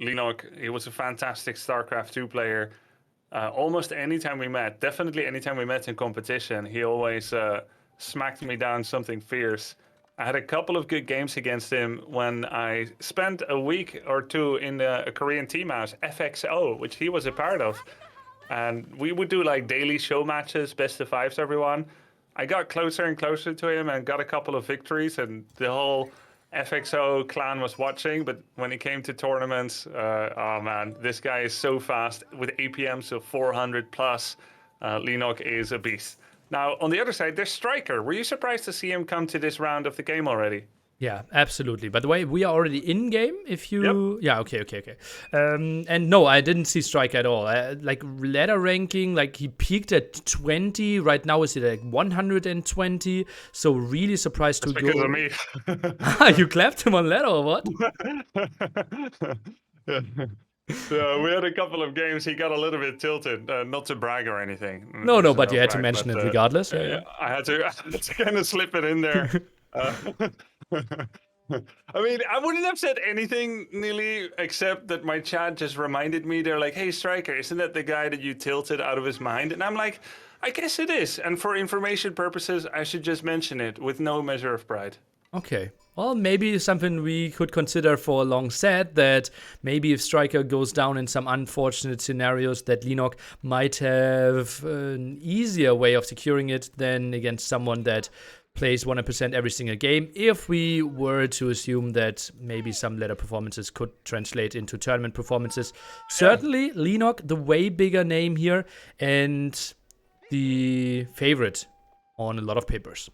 Leenock, he was a fantastic StarCraft 2 player. Almost anytime we met, definitely anytime we met in competition, he always smacked me down something fierce. I had a couple of good games against him when I spent a week or two in a Korean team house, FXO, which he was a part of. And we would do like daily show matches, best of fives, everyone. I got closer and closer to him and got a couple of victories, and the whole FXO clan was watching. But when it came to tournaments, oh man, this guy is so fast with APMs of 400 plus. Leenock is a beast. Now, on the other side, there's StriKeR. Were you surprised to see him come to this round of the game already? Yeah, absolutely. By the way, we are already in game. If you, Yep. yeah, okay. And no, I didn't see Strike at all. Like ladder ranking, like he peaked at 20. Right now, is it like 120? So really surprised to Because go. of me. You clapped him on ladder or what? Yeah, we had a couple of games. He got a little bit tilted. Not to brag or anything. No, This is but no you had to brag, mention but, it regardless. Yeah. I had to kind of slip it in there. I mean, I wouldn't have said anything nearly except that my chat just reminded me. They're like, "Hey, StriKeR, isn't that the guy that you tilted out of his mind?" And I'm like, "I guess it is." And for information purposes, I should just mention it with no measure of pride. Okay. Well, maybe something we could consider for a long set, that maybe if StriKeR goes down in some unfortunate scenarios, that Leenock might have an easier way of securing it than against someone that plays 100% every single game, if we were to assume that maybe some later performances could translate into tournament performances. Certainly, Leenock, the way bigger name here, and the favorite on a lot of papers.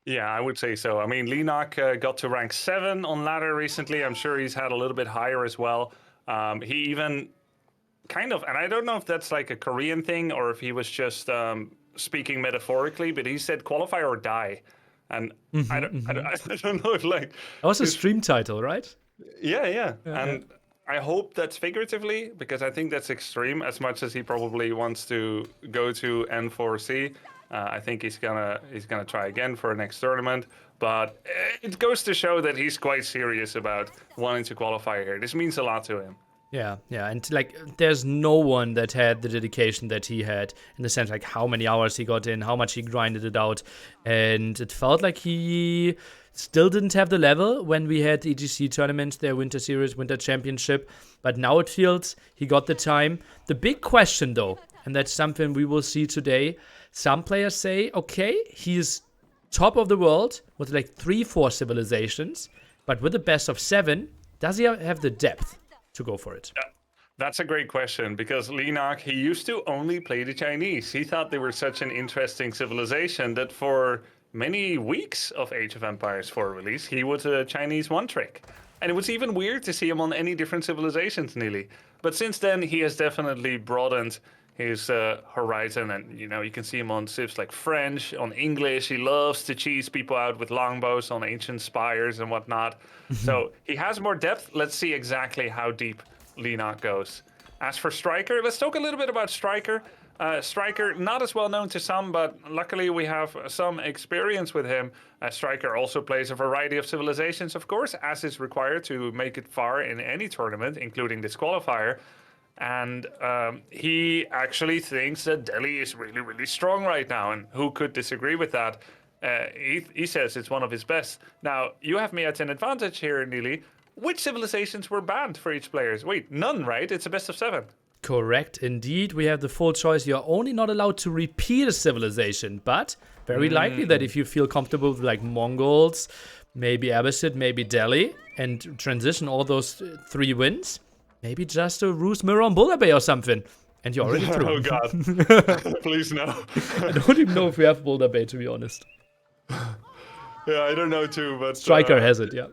Yeah, I would say so. I mean, Leenock got to rank 7 on ladder recently. I'm sure he's had a little bit higher as well. He even kind of, and I don't know if that's like a Korean thing or if he was just speaking metaphorically, but he said qualify or die. And I don't know if like... That was a stream title, right? Yeah. And I hope that's figuratively, because I think that's extreme as much as he probably wants to go to N4C. I think he's gonna try again for a next tournament, but it goes to show that he's quite serious about wanting to qualify here. This means a lot to him. Yeah, and like there's no one that had the dedication that he had, in the sense like how many hours he got in, how much he grinded it out, and it felt like he still didn't have the level when we had the EGC tournaments, their Winter Series, Winter Championship, but now it feels he got the time. The big question though, and that's something we will see today, some players say, okay, he's top of the world with like 3-4 civilizations, but with the best of 7, does he have the depth to go for it? Yeah, that's a great question, because Leenock, he used to only play the Chinese. He thought they were such an interesting civilization that for many weeks of Age of Empires 4 release, he was a Chinese one-trick. And it was even weird to see him on any different civilizations, nearly. But since then, he has definitely broadened his horizon, and you can see him on civs like French, on English. He loves to cheese people out with longbows on ancient spires and whatnot. So he has more depth. Let's see exactly how deep Leenock goes. As for StriKeR, let's talk a little bit about StriKeR. StriKeR, not as well known to some, but luckily we have some experience with him. StriKeR also plays a variety of civilizations, of course, as is required to make it far in any tournament, including this qualifier. And he actually thinks that Delhi is really, really strong right now. And who could disagree with that? He says it's one of his best. Now, you have me at an advantage here, Neely. Which civilizations were banned for each player? Wait, none, right? It's a best of 7. Correct, indeed. We have the full choice. You're only not allowed to repeat a civilization, but very likely that if you feel comfortable with like Mongols, maybe Abbasid, maybe Delhi, and transition all those 3 wins, maybe just a Rus Mirror on Boulder Bay or something. And you're already through. Oh, God. Please, no. I don't even know if we have Boulder Bay, to be honest. Yeah, I don't know, too, but... StriKeR has it, yeah.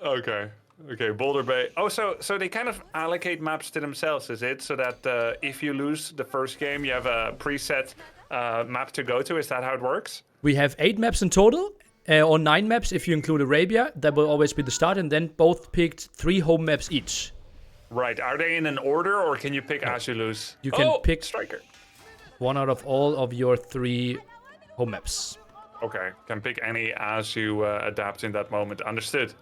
Okay, Boulder Bay. Oh, so they kind of allocate maps to themselves, is it? So that if you lose the first game, you have a preset map to go to? Is that how it works? We have 8 maps in total, or 9 maps if you include Arabia. That will always be the start, and then both picked 3 home maps each. Right. Are they in an order, or can you pick as you lose? You can pick StriKeR. 1 out of all of your 3 home maps. Okay, can pick any as you adapt in that moment. Understood.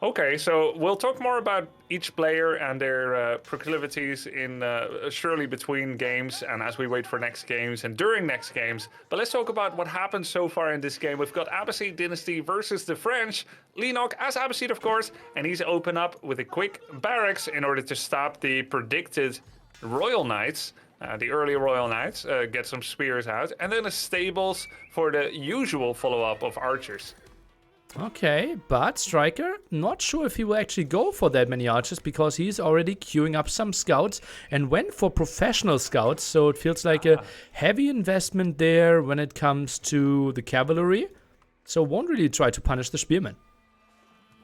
Okay, so we'll talk more about each player and their proclivities in surely between games and as we wait for next games and during next games. But let's talk about what happened so far in this game. We've got Abbasid Dynasty versus the French. Leenock as Abbasid, of course, and he's open up with a quick barracks in order to stop the predicted Royal Knights. The early Royal Knights get some spears out, and then the stables for the usual follow-up of archers. Okay, but StriKeR, not sure if he will actually go for that many archers because he's already queuing up some scouts and went for professional scouts, so it feels like a heavy investment there when it comes to the cavalry, so won't really try to punish the spearmen.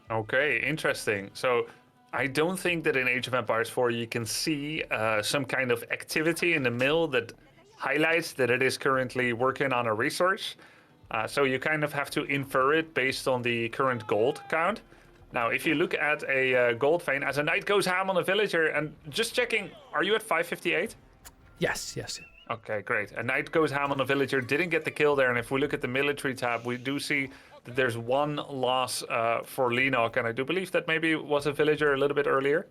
Okay, interesting. So I don't think that in Age of Empires 4 you can see some kind of activity in the mill that highlights that it is currently working on a resource. So you kind of have to infer it based on the current gold count. Now, if you look at a gold vein, as a knight goes ham on a villager, and just checking, are you at 558? Yes. Okay, great. A knight goes ham on a villager, didn't get the kill there, and if we look at the military tab, we do see that there's one loss for Leenock, and I do believe that maybe it was a villager a little bit earlier.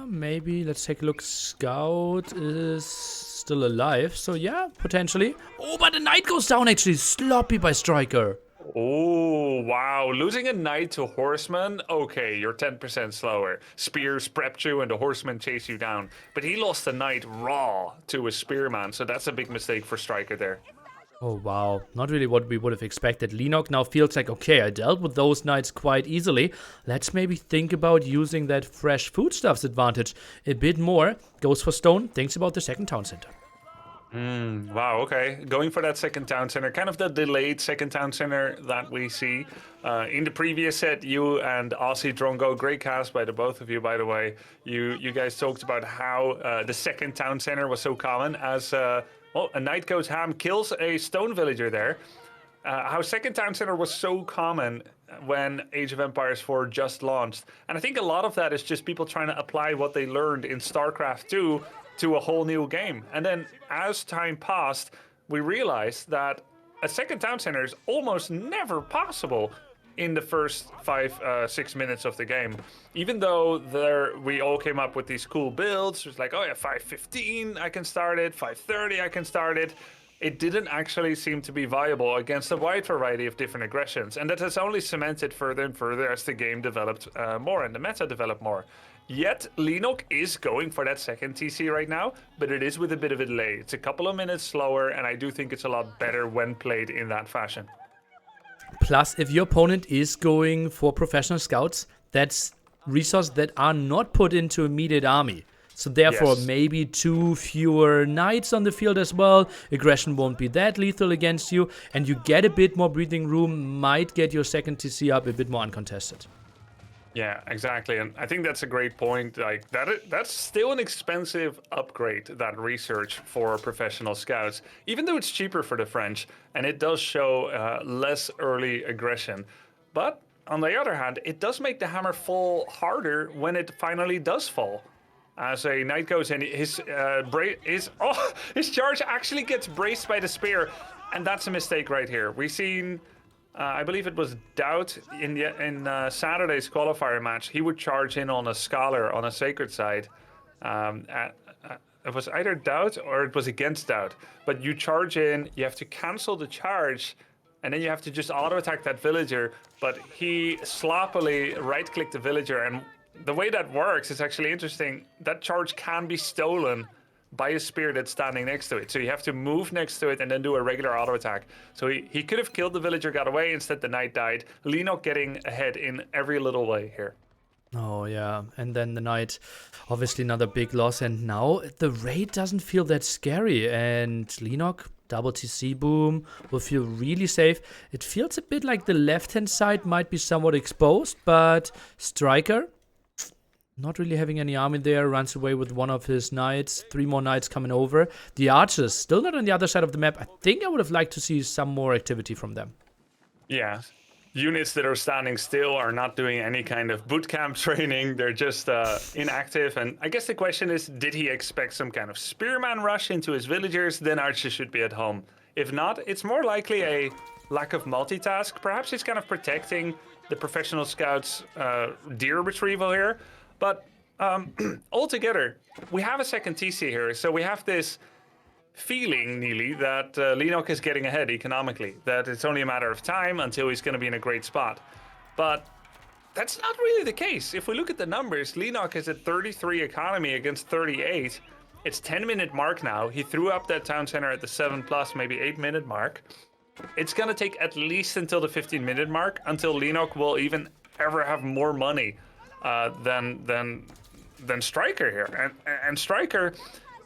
Maybe, let's take a look. Scout is still alive, so yeah, potentially. Oh, but the knight goes down actually. Sloppy by StriKeR. Oh, wow. Losing a knight to horseman? Okay, you're 10% slower. Spears prep you and the horsemen chase you down. But he lost a knight raw to a spearman, so that's a big mistake for StriKeR there. Oh, wow. Not really what we would have expected. Leenock now feels like, okay, I dealt with those knights quite easily. Let's maybe think about using that fresh foodstuffs advantage a bit more. Goes for stone, thinks about the second town center. Wow, okay. Going for that second town center, kind of the delayed second town center that we see. In the previous set, you and Aussie Drongo, great cast by the both of you, by the way. You guys talked about how the second town center was so common as, well, a knight goes ham, kills a stone villager there. How second town center was so common when Age of Empires 4 just launched. And I think a lot of that is just people trying to apply what they learned in StarCraft 2 to a whole new game. And then as time passed, we realized that a second town center is almost never possible in the first 5-6 minutes of the game. Even though we all came up with these cool builds, it was like, oh yeah, 5:15 I can start it, 5:30 I can start it. It didn't actually seem to be viable against a wide variety of different aggressions. And that has only cemented further and further as the game developed more and the meta developed more. Yet, Leenock is going for that second TC right now, but it is with a bit of a delay. It's a couple of minutes slower, and I do think it's a lot better when played in that fashion. Plus, if your opponent is going for professional scouts, that's resources that are not put into immediate army. So therefore, Yes. maybe 2 fewer knights on the field as well. Aggression won't be that lethal against you, and you get a bit more breathing room, might get your second TC up a bit more uncontested. Yeah, exactly, and I think that's a great point. Like that's still an expensive upgrade, that research for professional scouts, even though it's cheaper for the French, and it does show less early aggression. But on the other hand, it does make the hammer fall harder when it finally does fall. As a knight goes in, his charge actually gets braced by the spear, and that's a mistake right here. We've seen. I believe it was Doubt in Saturday's qualifier match. He would charge in on a scholar on a sacred side. It was either Doubt or it was against Doubt. But you charge in, you have to cancel the charge, and then you have to just auto attack that villager. But he sloppily right-clicked the villager, and the way that works is actually interesting. That charge can be stolen by a spear that's standing next to it. So you have to move next to it and then do a regular auto attack. So he could have killed the villager, got away, instead the knight died. Leenock getting ahead in every little way here. Oh, yeah. And then the knight, obviously another big loss. And now the raid doesn't feel that scary. And Leenock, double TC boom, will feel really safe. It feels a bit like the left-hand side might be somewhat exposed, but StriKeR, not really having any army there, runs away with one of his knights. 3 more knights coming over. The archers still not on the other side of the map. I think I would have liked to see some more activity from them. Yeah. Units that are standing still are not doing any kind of bootcamp training. They're just inactive. And I guess the question is, did he expect some kind of spearman rush into his villagers? Then archers should be at home. If not, it's more likely a lack of multitask. Perhaps he's kind of protecting the professional scouts' deer retrieval here. But altogether, we have a second TC here. So we have this feeling, Neely, that Leenock is getting ahead economically, that it's only a matter of time until he's going to be in a great spot. But that's not really the case. If we look at the numbers, Leenock is at 33 economy against 38. It's 10-minute mark now. He threw up that town center at the 7+, maybe 8-minute mark. It's going to take at least until the 15-minute mark until Leenock will even ever have more money than StriKeR here. And StriKeR,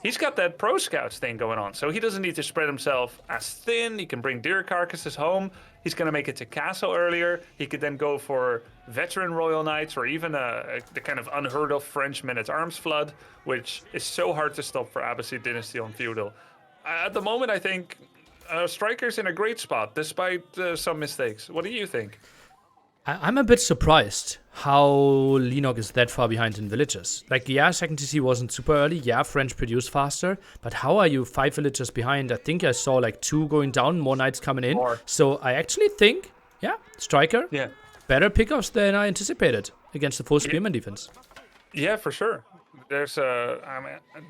he's got that pro scouts thing going on, so he doesn't need to spread himself as thin. He can bring deer carcasses home. He's going to make it to castle earlier. He could then go for veteran royal knights or even the kind of unheard of French men-at-arms flood, which is so hard to stop for Abbasid dynasty on feudal. At the moment, I think StriKeR's in a great spot, despite some mistakes. What do you think? I'm a bit surprised how Leenock is that far behind in villages. Like, yeah, second TC wasn't super early. Yeah, French produced faster. But how are you 5 villages behind? I think I saw like 2 going down, more knights coming in. So I actually think, yeah, StriKeR, better pickups than I anticipated against the full Spearman defense. Yeah, for sure. There's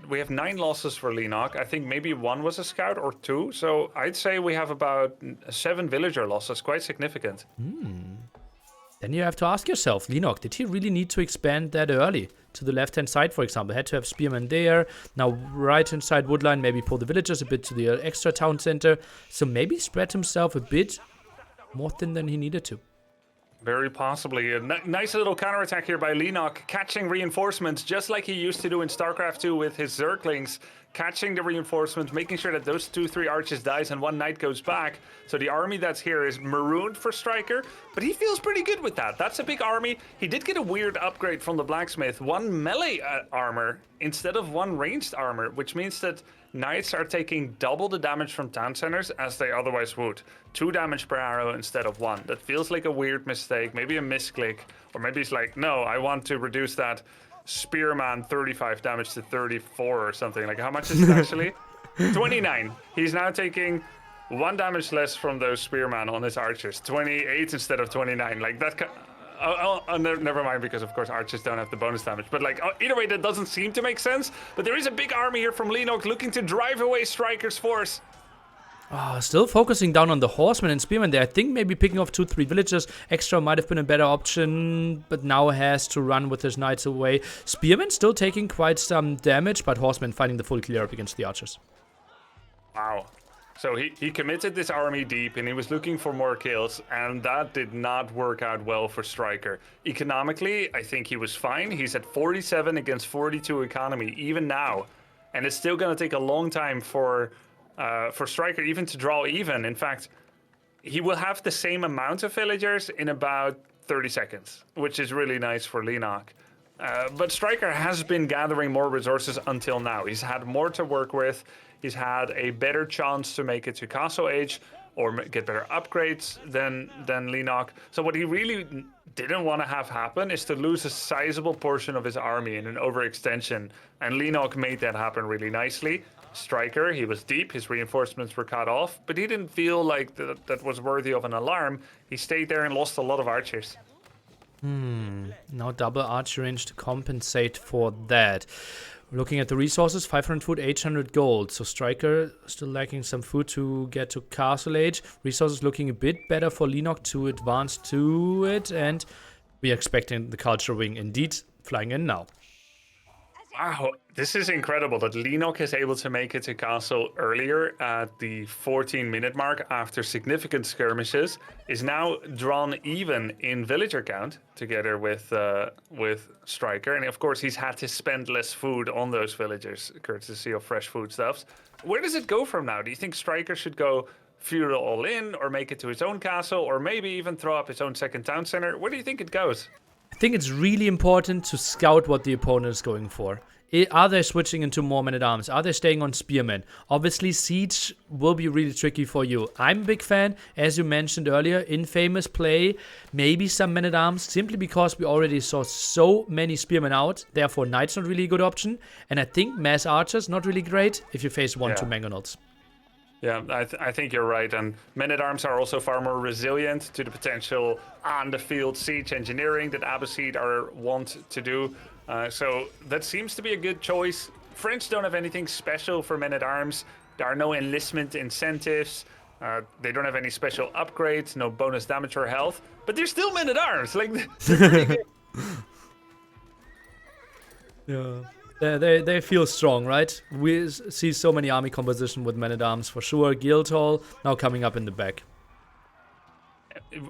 we have 9 losses for Leenock. I think maybe 1 was a scout or 2. So I'd say we have about 7 villager losses, quite significant. Then you have to ask yourself, Leenock, did he really need to expand that early? To the left-hand side, for example. Had to have Spearman there. Now, right-hand side woodline, maybe pull the villagers a bit to the extra town center. So maybe spread himself a bit more thin than he needed to. Very possibly. A nice little counterattack here by Leenock, catching reinforcements just like he used to do in StarCraft 2 with his Zerglings. Catching the reinforcements, making sure that those 2-3 archers dies and 1 knight goes back. So the army that's here is marooned for StriKeR, but he feels pretty good with that. That's a big army. He did get a weird upgrade from the blacksmith. 1 melee armor instead of 1 ranged armor, which means that knights are taking double the damage from town centers as they otherwise would. 2 damage per arrow instead of 1. That feels like a weird mistake, maybe a misclick, or maybe he's like, no, I want to reduce that Spearman 35 damage to 34 or something. Like, how much is it actually? 29. He's now taking 1 damage less from those Spearman on his archers. 28 instead of 29. Like, that... never mind, because of course archers don't have the bonus damage. But like, either way, that doesn't seem to make sense. But there is a big army here from Leenock looking to drive away StriKeR's force. Still focusing down on the horsemen and spearmen there. I think maybe picking off 2-3 villages extra might have been a better option, but now has to run with his knights away. Spearmen still taking quite some damage, but horsemen finding the full clear up against the archers. Wow. So he committed this army deep and he was looking for more kills, and that did not work out well for StriKeR. Economically, I think he was fine. He's at 47 against 42 economy, even now. And it's still going to take a long time for StriKeR even to draw even. In fact, he will have the same amount of villagers in about 30 seconds, which is really nice for Leenock. But StriKeR has been gathering more resources until now. He's had more to work with. He's had a better chance to make it to Castle Age or get better upgrades than Leenock. So what he really didn't want to have happen is to lose a sizable portion of his army in an overextension. And Leenock made that happen really nicely. StriKeR, he was deep, his reinforcements were cut off, but he didn't feel like that was worthy of an alarm. He stayed there and lost a lot of archers. Now double archer range to compensate for that. Looking at the resources, 500 food, 800 gold. So StriKeR still lacking some food to get to Castle Age. Resources looking a bit better for Leenock to advance to it. And we are expecting the Culture Wing indeed flying in now. Wow, this is incredible that Leenock is able to make it to castle earlier at the 14-minute mark after significant skirmishes, is now drawn even in villager count together with StriKeR. And of course, he's had to spend less food on those villagers, courtesy of fresh foodstuffs. Where does it go from now? Do you think StriKeR should go feudal all in or make it to his own castle or maybe even throw up his own second town center? Where do you think it goes? I think it's really important to scout what the opponent is going for. Are they switching into more men-at-arms? Are they staying on spearmen? Obviously, siege will be really tricky for you. I'm a big fan, as you mentioned earlier, infamous play, maybe some men-at-arms, simply because we already saw so many spearmen out. Therefore, knights not really a good option. And I think mass archers not really great if you face 1-2 mangonels. Yeah, I think you're right. And men-at-arms are also far more resilient to the potential on-the-field siege engineering that Abbasid are wont to do. So that seems to be a good choice. French don't have anything special for men-at-arms. There are no enlistment incentives. They don't have any special upgrades, no bonus damage or health. But they're still men-at-arms. Like, they're pretty good. Yeah. They feel strong, right? We see so many army composition with men-at-arms for sure. Guildhall now coming up in the back.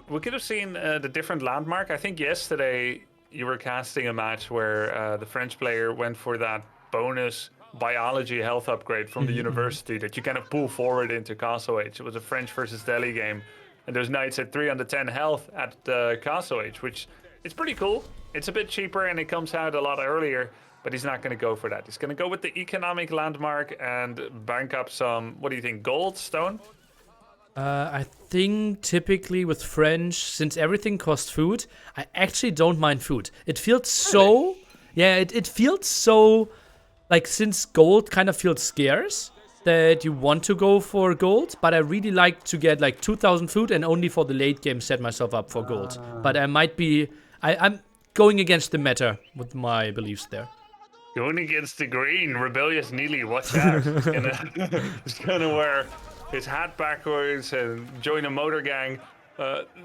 We could have seen the different landmark. I think yesterday you were casting a match where the French player went for that bonus biology health upgrade from the university that you kind of pull forward into Castle Age. It was a French versus Delhi game, and those knights had 310 health at Castle Age, which is pretty cool. It's a bit cheaper and it comes out a lot earlier, but he's not going to go for that. He's going to go with the economic landmark and bank up some, what do you think, gold, stone? I think typically with French, since everything costs food, I actually don't mind food. It feels so... Yeah, it feels so... Like, since gold kind of feels scarce, that you want to go for gold, but I really like to get like 2,000 food and only for the late game set myself up for gold. But I might be... I'm going against the meta with my beliefs there. Going against the green, rebellious Neely, watch out. He's gonna wear his hat backwards and join a motor gang.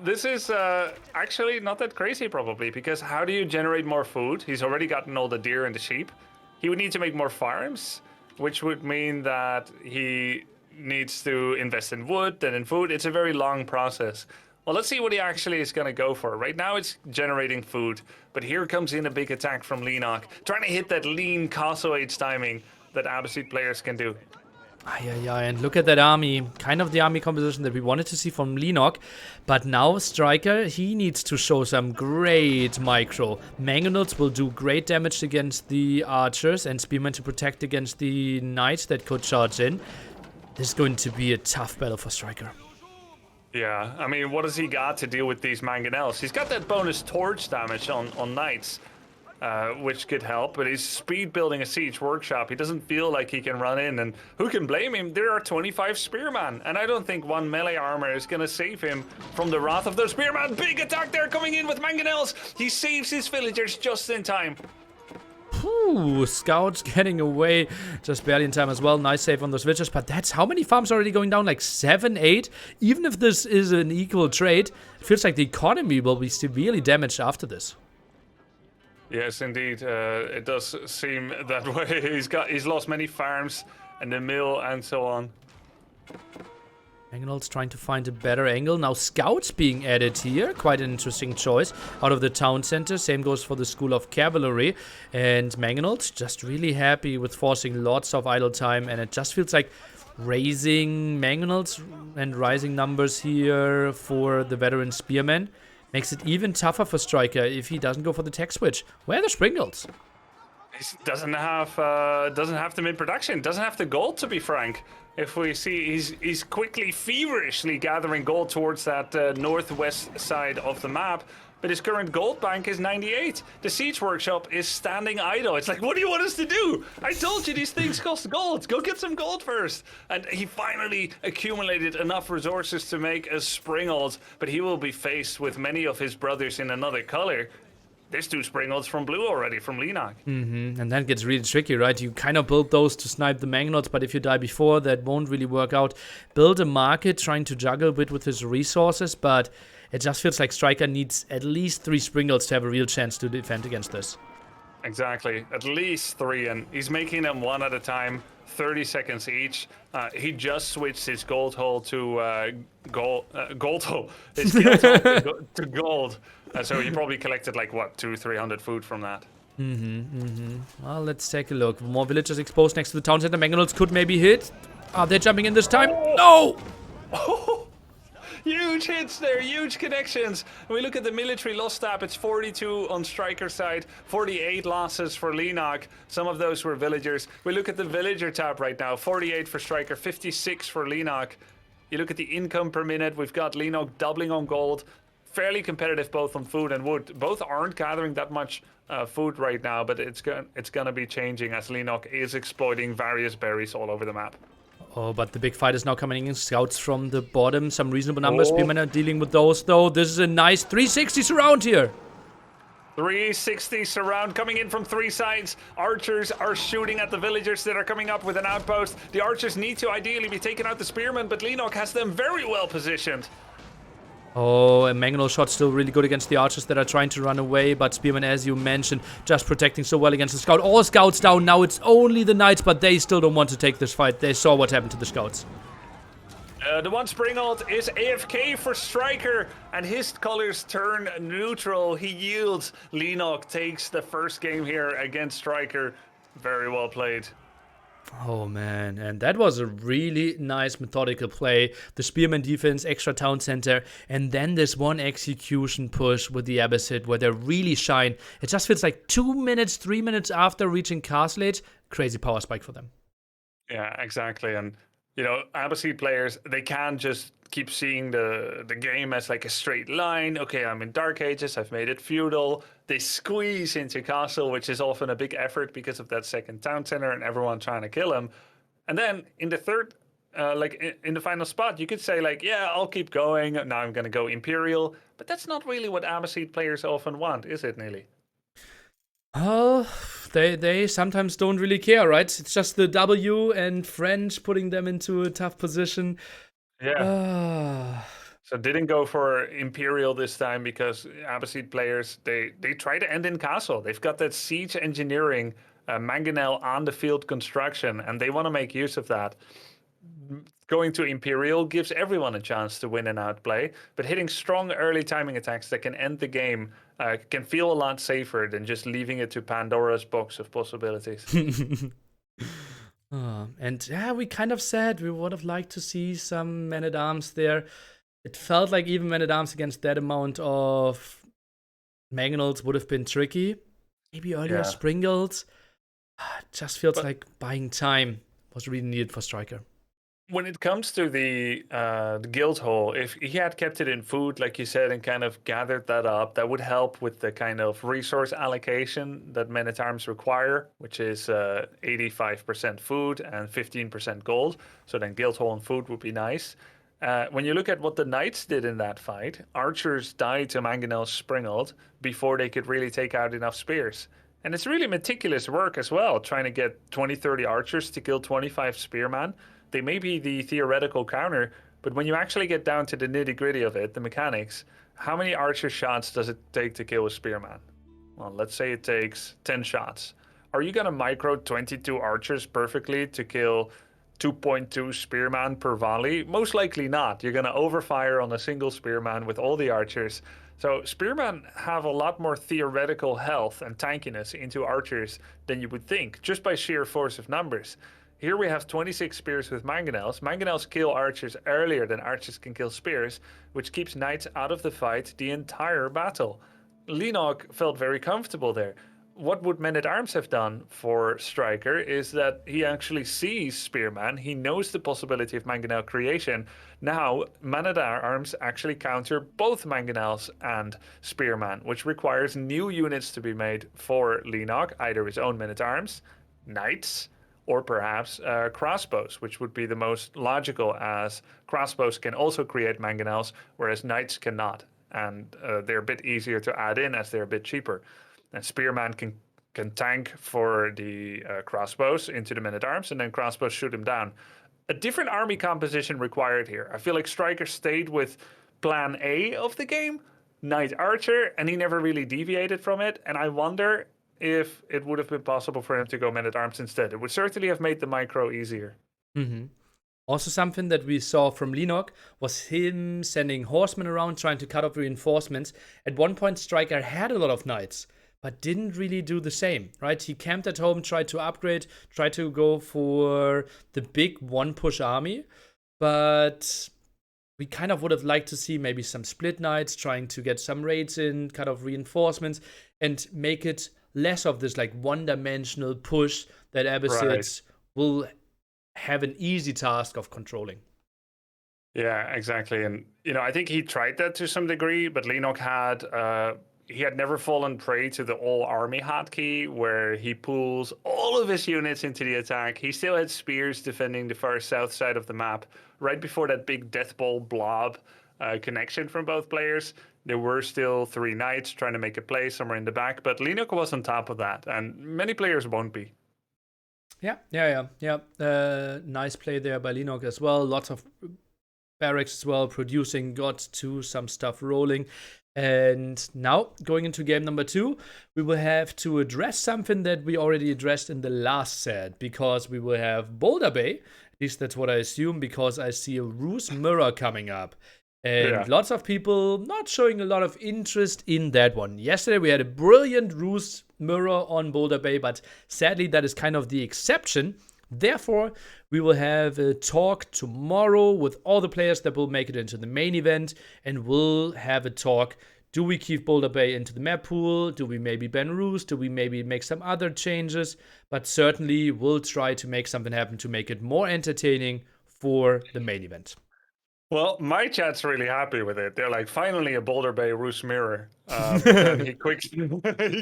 This is actually not that crazy probably, because how do you generate more food? He's already gotten all the deer and the sheep. He would need to make more farms, which would mean that he needs to invest in wood, then in food. It's a very long process. Well, let's see what he actually is going to go for. Right now it's generating food, but here comes in a big attack from Leenock, trying to hit that lean Castle Age timing that Abbasid players can do. Yeah, and look at that army. Kind of the army composition that we wanted to see from Leenock. But now StriKeR, he needs to show some great micro. Mangonels will do great damage against the archers and Spearmen to protect against the knights that could charge in. This is going to be a tough battle for StriKeR. Yeah, I mean, what has he got to deal with these mangonels? He's got that bonus torch damage on knights, which could help, but he's speed building a siege workshop. He doesn't feel like he can run in, and who can blame him? There are 25 spearmen, and I don't think one melee armor is going to save him from the wrath of those spearmen. Big attack there coming in with mangonels. He saves his villagers just in time. Ooh, Scouts getting away just barely in time as well. Nice save on those villagers, but that's how many farms already going down? Like 7, 8? Even if this is an equal trade, it feels like the economy will be severely damaged after this. Yes, indeed. It does seem that way. He's lost many farms and the mill and so on. Mangonels trying to find a better angle. Now Scouts being added here. Quite an interesting choice out of the town center. Same goes for the School of Cavalry. And Mangonels just really happy with forcing lots of idle time. And it just feels like raising Mangonels and rising numbers here for the veteran Spearmen makes it even tougher for StriKeR if he doesn't go for the tech switch. Where are the Springles? He doesn't have them in production. Doesn't have the gold, to be frank. If we see, he's quickly, feverishly gathering gold towards that northwest side of the map. But his current gold bank is 98. The siege workshop is standing idle. It's like, what do you want us to do? I told you these things cost gold. Go get some gold first. And he finally accumulated enough resources to make a Springald, but he will be faced with many of his brothers in another color. There's 2 Springalds from blue already, from Leenock. And that gets really tricky, right? You kind of build those to snipe the Mangonels, but if you die before, that won't really work out. Build a market, trying to juggle a bit with his resources, but it just feels like StriKeR needs at least 3 Springals to have a real chance to defend against this. Exactly, at least 3, and he's making them one at a time, 30 seconds each. He just switched his gold hole to gold hole. His guild hole to gold. So he probably collected like what, 200-300 food from that. Well, let's take a look. More villagers exposed next to the town center. Mangonels could maybe hit. Are they jumping in this time? No! Huge hits there, huge connections. When we look at the military loss tab, it's 42 on StriKeR side, 48 losses for Leenock. Some of those were villagers. We look at the villager tab right now, 48 for StriKeR, 56 for Leenock. You look at the income per minute, we've got Leenock doubling on gold. Fairly competitive both on food and wood. Both aren't gathering that much food right now, but it's gonna be changing as Leenock is exploiting various berries all over the map. Oh, but the big fight is now coming in. Scouts from the bottom, some reasonable numbers. Oh. Spearmen are dealing with those, though. This is a nice 360 surround here. 360 surround coming in from 3 sides. Archers are shooting at the villagers that are coming up with an outpost. The archers need to ideally be taking out the spearmen, but Leenock has them very well positioned. Oh, and Mangonel shot still really good against the archers that are trying to run away, but Spearman, as you mentioned, just protecting so well against the scout. All scouts down now. It's only the knights, but they still don't want to take this fight. They saw what happened to the scouts. The one Springald is AFK for StriKeR, and his colors turn neutral. He yields. Leenock takes the first game here against StriKeR. Very well played. Oh man, and that was a really nice methodical play. The Spearman defense, extra town center, and then this one execution push with the Abbasid where they really shine. It just feels like 2 minutes, 3 minutes after reaching Castle Age. Crazy power spike for them. Yeah, exactly. And you know, Abbasid players, they can't just keep seeing the game as like a straight line. Okay, I'm in Dark Ages, I've made it feudal. They squeeze into Castle, which is often a big effort because of that second town center and everyone trying to kill him. And then in the third, in the final spot, you could say like, yeah, I'll keep going. Now I'm going to go Imperial. But that's not really what Abbasid players often want, is it, Neely? Oh, they sometimes don't really care, right? It's just the W and French putting them into a tough position. Yeah. So didn't go for Imperial this time because Abbasid players, they try to end in Castle. They've got that siege engineering, mangonel on the field construction, and they want to make use of that. Going to Imperial gives everyone a chance to win and outplay, but hitting strong early timing attacks that can end the game can feel a lot safer than just leaving it to Pandora's box of possibilities. And yeah, we kind of said we would have liked to see some men-at-arms there. It felt like even men-at-arms against that amount of mangonels would have been tricky. Maybe earlier Springles. It just feels like buying time was really needed for StriKeR. When it comes to the guild hall, if he had kept it in food, like you said, and kind of gathered that up, that would help with the kind of resource allocation that men-at-arms require, which is 85% food and 15% gold. So then guild hall and food would be nice. When you look at what the knights did in that fight, archers died to Mangonel's Springald before they could really take out enough spears. And it's really meticulous work as well, trying to get 20-30 archers to kill 25 spearmen. They may be the theoretical counter, but when you actually get down to the nitty-gritty of it, the mechanics, how many archer shots does it take to kill a spearman? Well, let's say it takes 10 shots. Are you going to micro 22 archers perfectly to kill 2.2 spearman per volley? Most likely not. You're going to overfire on a single spearman with all the archers. So spearmen have a lot more theoretical health and tankiness into archers than you would think, just by sheer force of numbers. Here we have 26 spears with mangonels. Mangonels kill archers earlier than archers can kill spears, which keeps knights out of the fight the entire battle. Leenock felt very comfortable there. What would men-at-arms have done for StriKeR is that he actually sees spearman. He knows the possibility of mangonel creation. Now, men-at-arms actually counter both mangonels and spearman, which requires new units to be made for Leenock, either his own men-at-arms, knights, or perhaps crossbows, which would be the most logical, as crossbows can also create mangonels, whereas knights cannot. And they're a bit easier to add in as they're a bit cheaper. And spearman can tank for the crossbows into the men-at-arms, and then crossbows shoot him down. A different army composition required here. I feel like StriKeR stayed with plan A of the game, Knight Archer, and he never really deviated from it. And I wonder if it would have been possible for him to go men-at-arms instead. It would certainly have made the micro easier. Mm-hmm. Also, something that we saw from Leenock was him sending horsemen around trying to cut off reinforcements. At one point, StriKeR had a lot of knights, but didn't really do the same, right? He camped at home, tried to upgrade, tried to go for the big one-push army, but we kind of would have liked to see maybe some split knights trying to get some raids in, cut off reinforcements, and make it less of this like one-dimensional push that Abbasids will have an easy task of controlling. Yeah, exactly. And, you know, I think he tried that to some degree, but Leenock had he had never fallen prey to the all army hotkey where he pulls all of his units into the attack. He still had spears defending the far south side of the map. Right before that big death ball blob connection from both players, there were still 3 knights trying to make a play somewhere in the back, but Leenock was on top of that, and many players won't be. Yeah. Nice play there by Leenock as well. Lots of barracks as well, producing, got to some stuff rolling. And now, going into game number 2, we will have to address something that we already addressed in the last set, because we will have Boulder Bay. At least that's what I assume, because I see a Ruse Mirror coming up. And lots of people not showing a lot of interest in that one. Yesterday, we had a brilliant Ruse Mirror on Boulder Bay, but sadly, that is kind of the exception. Therefore, we will have a talk tomorrow with all the players that will make it into the main event, and we'll have a talk. Do we keep Boulder Bay into the map pool? Do we maybe ban Ruse? Do we maybe make some other changes? But certainly, we'll try to make something happen to make it more entertaining for the main event. Well, my chat's really happy with it. They're like, finally a Boulder Bay Ruse Mirror. But then he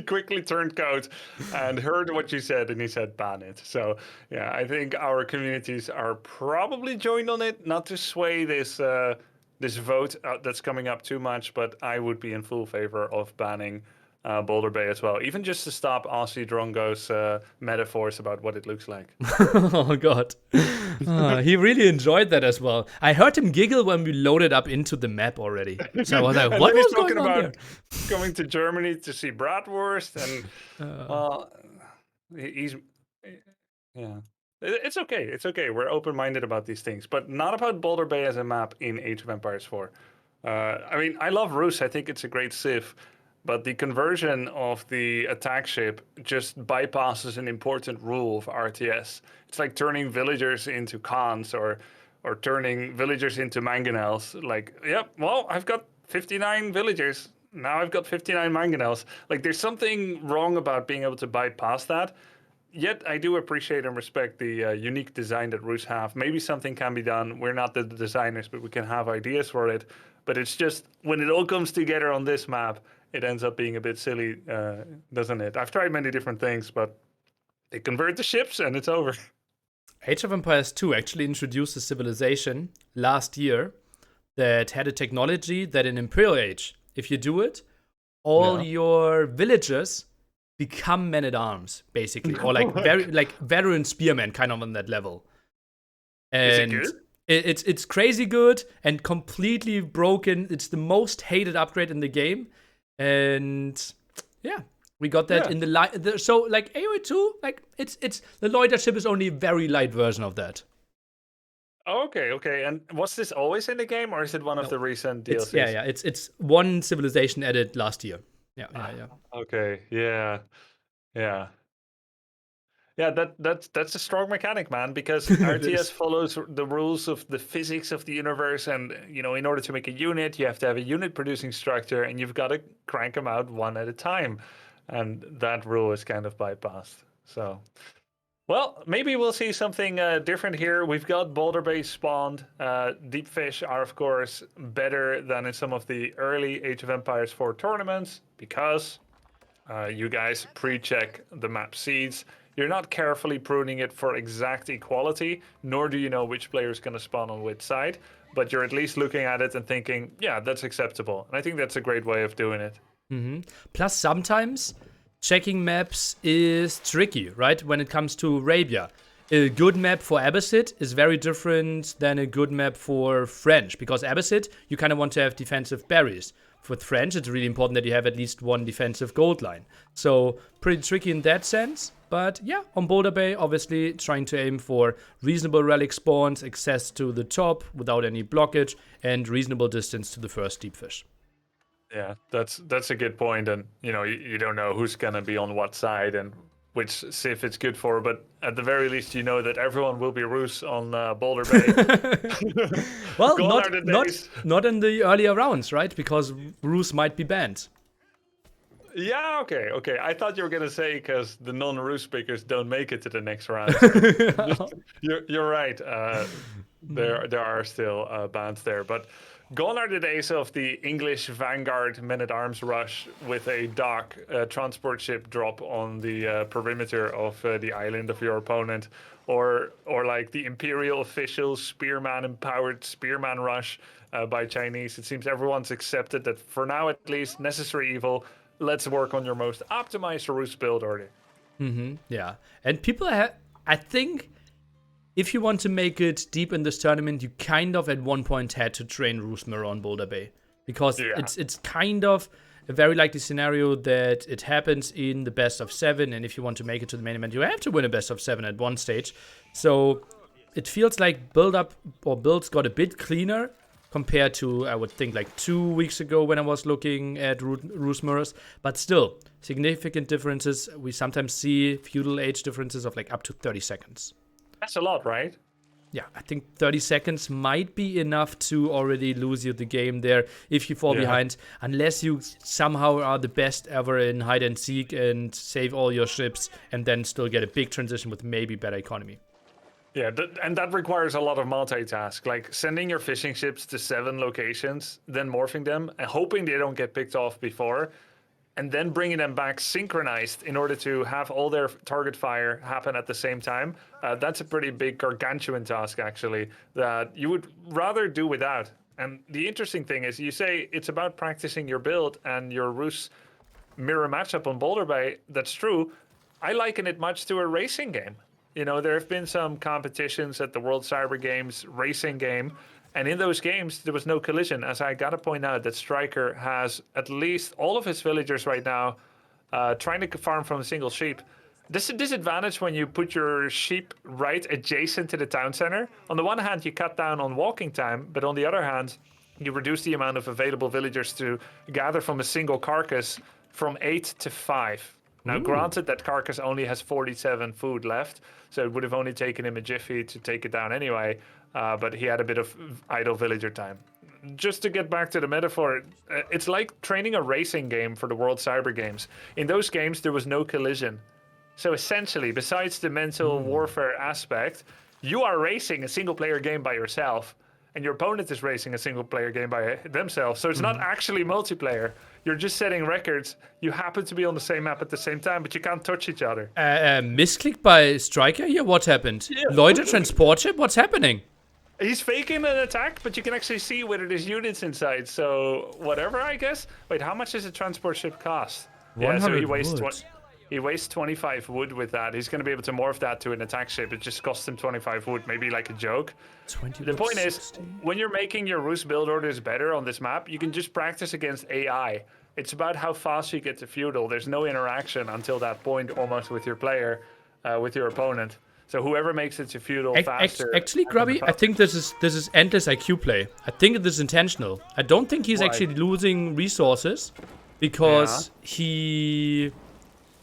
quickly turned coat and heard what you said, and he said, ban it. So, yeah, I think our communities are probably joined on it, not to sway this this vote that's coming up too much, but I would be in full favor of banning Boulder Bay as well, even just to stop Aussie Drongo's metaphors about what it looks like. Oh, God. He really enjoyed that as well. I heard him giggle when we loaded up into the map already. So I was like, what was going on there? Going to Germany to see Bratwurst, and he's... Yeah. It's okay. It's okay. We're open-minded about these things, but not about Boulder Bay as a map in Age of Empires 4. I mean, I love Ruse. I think it's a great civ. But the conversion of the attack ship just bypasses an important rule of RTS. It's like turning villagers into Khans or turning villagers into mangonels. Like, yep, well, I've got 59 villagers. Now I've got 59 mangonels. Like, there's something wrong about being able to bypass that. Yet I do appreciate and respect the unique design that Ruse have. Maybe something can be done. We're not the designers, but we can have ideas for it. But it's just, when it all comes together on this map, it ends up being a bit silly, doesn't it? I've tried many different things, but they convert the ships and it's over. Age of Empires 2 actually introduced a civilization last year that had a technology that in Imperial Age, if you do it, all your villagers become men-at-arms, basically. Or like veteran spearmen, kind of on that level. And is it good? It's crazy good and completely broken. It's the most hated upgrade in the game. And yeah, we got that in the light. So like AoE 2, like it's the Loiter ship is only a very light version of that. Okay. And was this always in the game, or is it one of the recent DLCs? It's one civilization added last year. Yeah. Okay, yeah. Yeah, that's a strong mechanic, man, because RTS follows the rules of the physics of the universe, and in order to make a unit, you have to have a unit producing structure, and you've got to crank them out one at a time, and that rule is kind of bypassed. So, well, maybe we'll see something different here. We've got Boulder Bay spawned. Deep fish are, of course, better than in some of the early Age of Empires 4 tournaments, because you guys pre-check the map seeds. You're not carefully pruning it for exact equality, nor do you know which player is going to spawn on which side, but you're at least looking at it and thinking, yeah, that's acceptable. And I think that's a great way of doing it. Mm-hmm. Plus, sometimes checking maps is tricky, right? When it comes to Arabia. A good map for Abbasid is very different than a good map for French, because Abbasid, you kind of want to have defensive barriers. For French, it's really important that you have at least one defensive gold line. So, pretty tricky in that sense. But yeah, on Boulder Bay, obviously trying to aim for reasonable relic spawns, access to the top without any blockage, and reasonable distance to the first deep fish. Yeah, that's a good point. And, you don't know who's going to be on what side and which civ it's good for, but at the very least, you know that everyone will be Ruse on Boulder Bay. Well, not in the earlier rounds, right? Because Ruse might be banned. Yeah, okay. I thought you were going to say because the non-Ruse pickers don't make it to the next round. You're right. There are still bans there, but Gone are the days of the English Vanguard men-at-arms rush with a dock transport ship drop on the perimeter of the island of your opponent, or like the Imperial official spearman-empowered spearman rush by Chinese. It seems everyone's accepted that for now at least, necessary evil. Let's work on your most optimized Rus build order. Yeah, and people I think if you want to make it deep in this tournament, you kind of at one point had to train Roosmar on Boulder Bay. Because it's kind of a very likely scenario that it happens in the best of 7, and if you want to make it to the main event, you have to win a best of 7 at one stage. So it feels like builds got a bit cleaner compared to, I would think, like 2 weeks ago when I was looking at Roosmars. But still, significant differences. We sometimes see feudal age differences of like up to 30 seconds. That's a lot, right? Yeah, I think 30 seconds might be enough to already lose you the game there if you fall behind, unless you somehow are the best ever in hide and seek and save all your ships and then still get a big transition with maybe better economy. Yeah, and that requires a lot of multitask, like sending your fishing ships to 7 locations, then morphing them and hoping they don't get picked off before, and then bringing them back synchronized in order to have all their target fire happen at the same time. That's a pretty big gargantuan task, actually, that you would rather do without. And the interesting thing is, you say it's about practicing your build and your Rus mirror matchup on Boulder Bay. That's true. I liken it much to a racing game. You know, there have been some competitions at the World Cyber Games racing game, and in those games, there was no collision. As I gotta point out that StriKeR has at least all of his villagers right now trying to farm from a single sheep. This is a disadvantage when you put your sheep right adjacent to the town center. On the one hand, you cut down on walking time, but on the other hand, you reduce the amount of available villagers to gather from a single carcass from 8 to 5. Now, granted, that carcass only has 47 food left, so it would have only taken him a jiffy to take it down anyway, but he had a bit of idle villager time. Just to get back to the metaphor, it's like training a racing game for the World Cyber Games. In those games, there was no collision. So essentially, besides the mental warfare aspect, you are racing a single-player game by yourself, and your opponent is racing a single-player game by themselves. So it's not actually multiplayer. You're just setting records. You happen to be on the same map at the same time, but you can't touch each other. Misclick by StriKeR here? What happened? Yeah. Loiter transport ship? What's happening? He's faking an attack, but you can actually see whether there's units inside. So whatever, I guess. Wait, how much does a transport ship cost? 100 so wood. he wastes 25 wood with that. He's going to be able to morph that to an attack ship. It just costs him 25 wood, maybe like a joke. 20 The point is, 60. when you're making your Rus build orders better on this map, you can just practice against AI. It's about how fast you get to feudal. There's no interaction until that point almost with your player, with your opponent. So whoever makes it to feudal faster. Actually, Grubby, I think this is endless IQ play. I think it is intentional. I don't think he's actually losing resources because he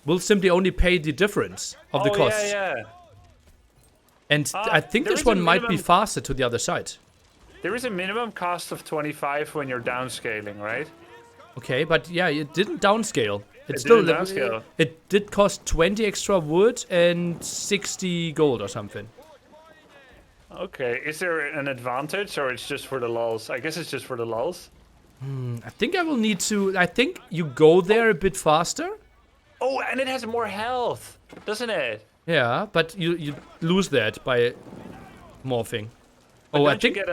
will simply only pay the difference of the costs. Yeah. And I think there this is a one might be minimum- faster to the other side. There is a minimum cost of 25 when you're downscaling, right? Okay, but yeah, it didn't downscale. It still didn't downscale. It did cost 20 extra wood and 60 gold or something. Okay, is there an advantage or it's just for the lulz? I guess it's just for the lulz. I think I will need to. I think you go there a bit faster. Oh, and it has more health, doesn't it? Yeah, but you lose that by morphing. But Oh, I don't you think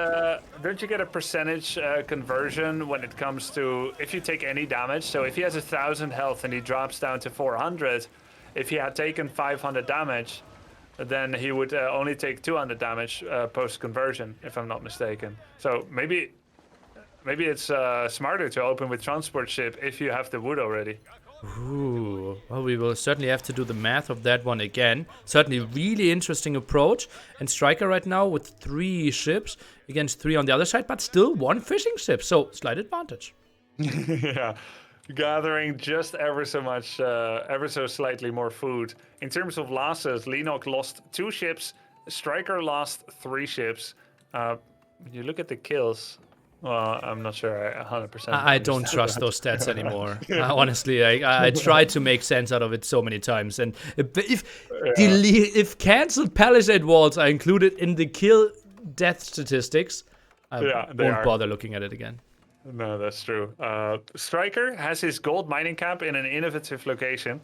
don't you get a percentage conversion when it comes to if you take any damage? So if he has 1,000 health and he drops down to 400, if he had taken 500 damage, then he would only take 200 damage post conversion, if I'm not mistaken. So maybe it's smarter to open with transport ship if you have the wood already. Ooh, well, we will certainly have to do the math of that one again. Certainly, really interesting approach. And StriKeR right now with 3 ships against 3 on the other side, but still 1 fishing ship. So slight advantage. Yeah, gathering just ever so slightly more food. In terms of losses, Leenock lost 2 ships. StriKeR lost 3 ships. You look at the kills. Well, I'm not sure I 100%. I don't trust those stats anymore. Honestly, I tried to make sense out of it so many times. And if cancelled palisade walls are included in the kill death statistics, I Yeah, they won't are. bother looking at it again. No, that's true. StriKeR has his gold mining camp in an innovative location.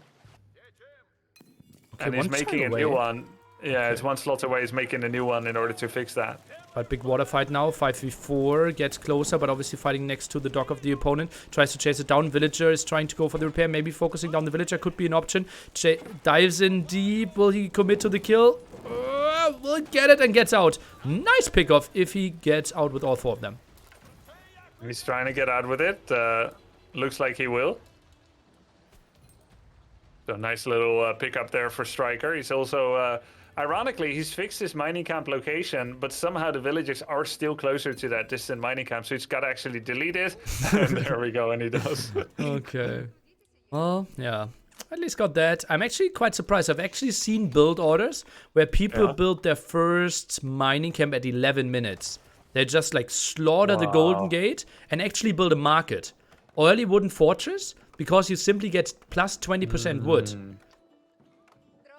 Okay, And he's one tile making a new away. one. Yeah, Okay. it's one slot away. He's making a new one in order to fix that. But big water fight now. 5v4 gets closer, but obviously fighting next to the dock of the opponent. Tries to chase it down. Villager is trying to go for the repair. Maybe focusing down the villager could be an option. Dives in deep. Will he commit to the kill? Will get it and gets out. Nice pickoff if he gets out with all 4 of them. He's trying to get out with it. Looks like he will. So nice little pickup there for StriKeR. He's also, ironically, he's fixed his mining camp location, but somehow the villagers are still closer to that distant mining camp, so he's got to actually delete it. And there we go, and he does. Okay. Well, yeah. At least got that. I'm actually quite surprised. I've actually seen build orders where people build their first mining camp at 11 minutes. They just like slaughter the Golden Gate and actually build a market. Early wooden fortress, because you simply get plus 20% wood.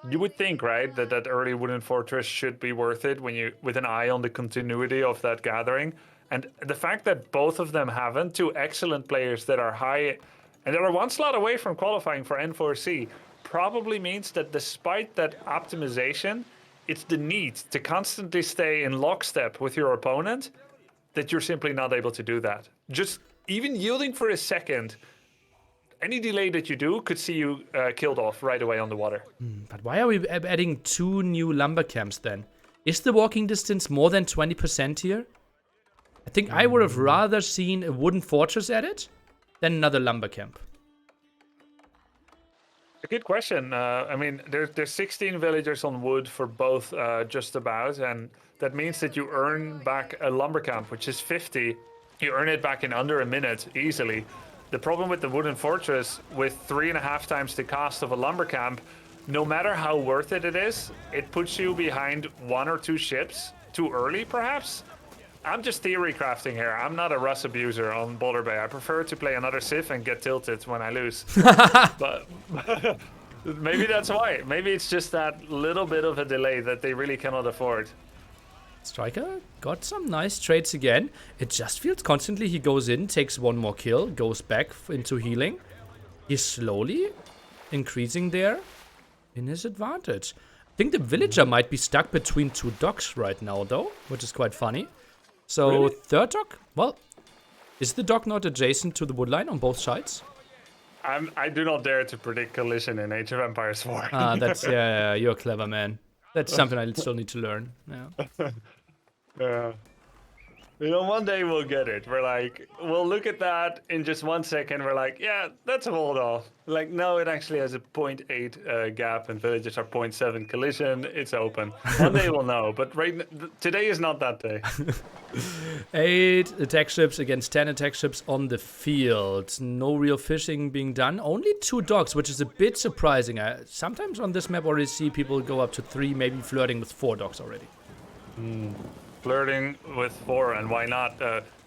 You would think, right, that early wooden fortress should be worth it when you with an eye on the continuity of that gathering. And the fact that both of them haven't, 2 excellent players that are high and that are 1 slot away from qualifying for N4C, probably means that despite that optimization, it's the need to constantly stay in lockstep with your opponent that you're simply not able to do that. Just even yielding for a second, any delay that you do could see you killed off right away on the water. But why are we adding 2 new lumber camps then? Is the walking distance more than 20% here? I think I would have rather seen a wooden fortress added than another lumber camp. A good question. I mean, there's 16 villagers on wood for both just about, and that means that you earn back a lumber camp, which is 50. You earn it back in under a minute easily. The problem with the wooden fortress, with 3.5 times the cost of a lumber camp, no matter how worth it is, it puts you behind 1 or 2 ships too early, perhaps. I'm just theory crafting here. I'm not a Russ abuser on Boulder Bay. I prefer to play another Civ and get tilted when I lose. But maybe that's why. Maybe it's just that little bit of a delay that they really cannot afford. StriKeR got some nice trades again. It just feels constantly he goes in, takes 1 more kill, goes back into healing. He's slowly increasing there in his advantage. I think the villager might be stuck between 2 docks right now, though, which is quite funny. So, Really? 3rd dock? Well, is the dock not adjacent to the woodline on both sides? I do not dare to predict collision in Age of Empires 4. Ah, that's, yeah, you're a clever man. That's something I still need to learn. Yeah. Yeah. You know, one day we'll get it. We'll look at that in just 1 second. We're like, yeah, that's a hold off. Like, no, it actually has a 0.8 gap and villages are 0.7 collision. It's open. One day we'll know, but today is not that day. 8 attack ships against 10 attack ships on the field. No real fishing being done. Only 2 docks, which is a bit surprising. Sometimes on this map I already see people go up to 3, maybe flirting with 4 docks already. Flirting with 4, and why not?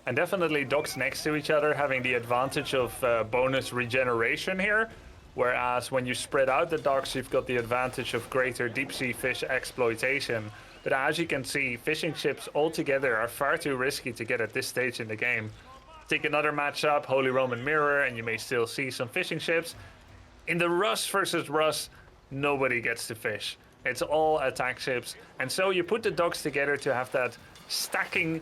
And definitely docks next to each other, having the advantage of bonus regeneration here. Whereas when you spread out the docks, you've got the advantage of greater deep sea fish exploitation. But as you can see, fishing ships altogether are far too risky to get at this stage in the game. Take another matchup, Holy Roman Mirror, and you may still see some fishing ships. In the Russ versus Russ, nobody gets to fish. It's all attack ships. And so you put the docks together to have that stacking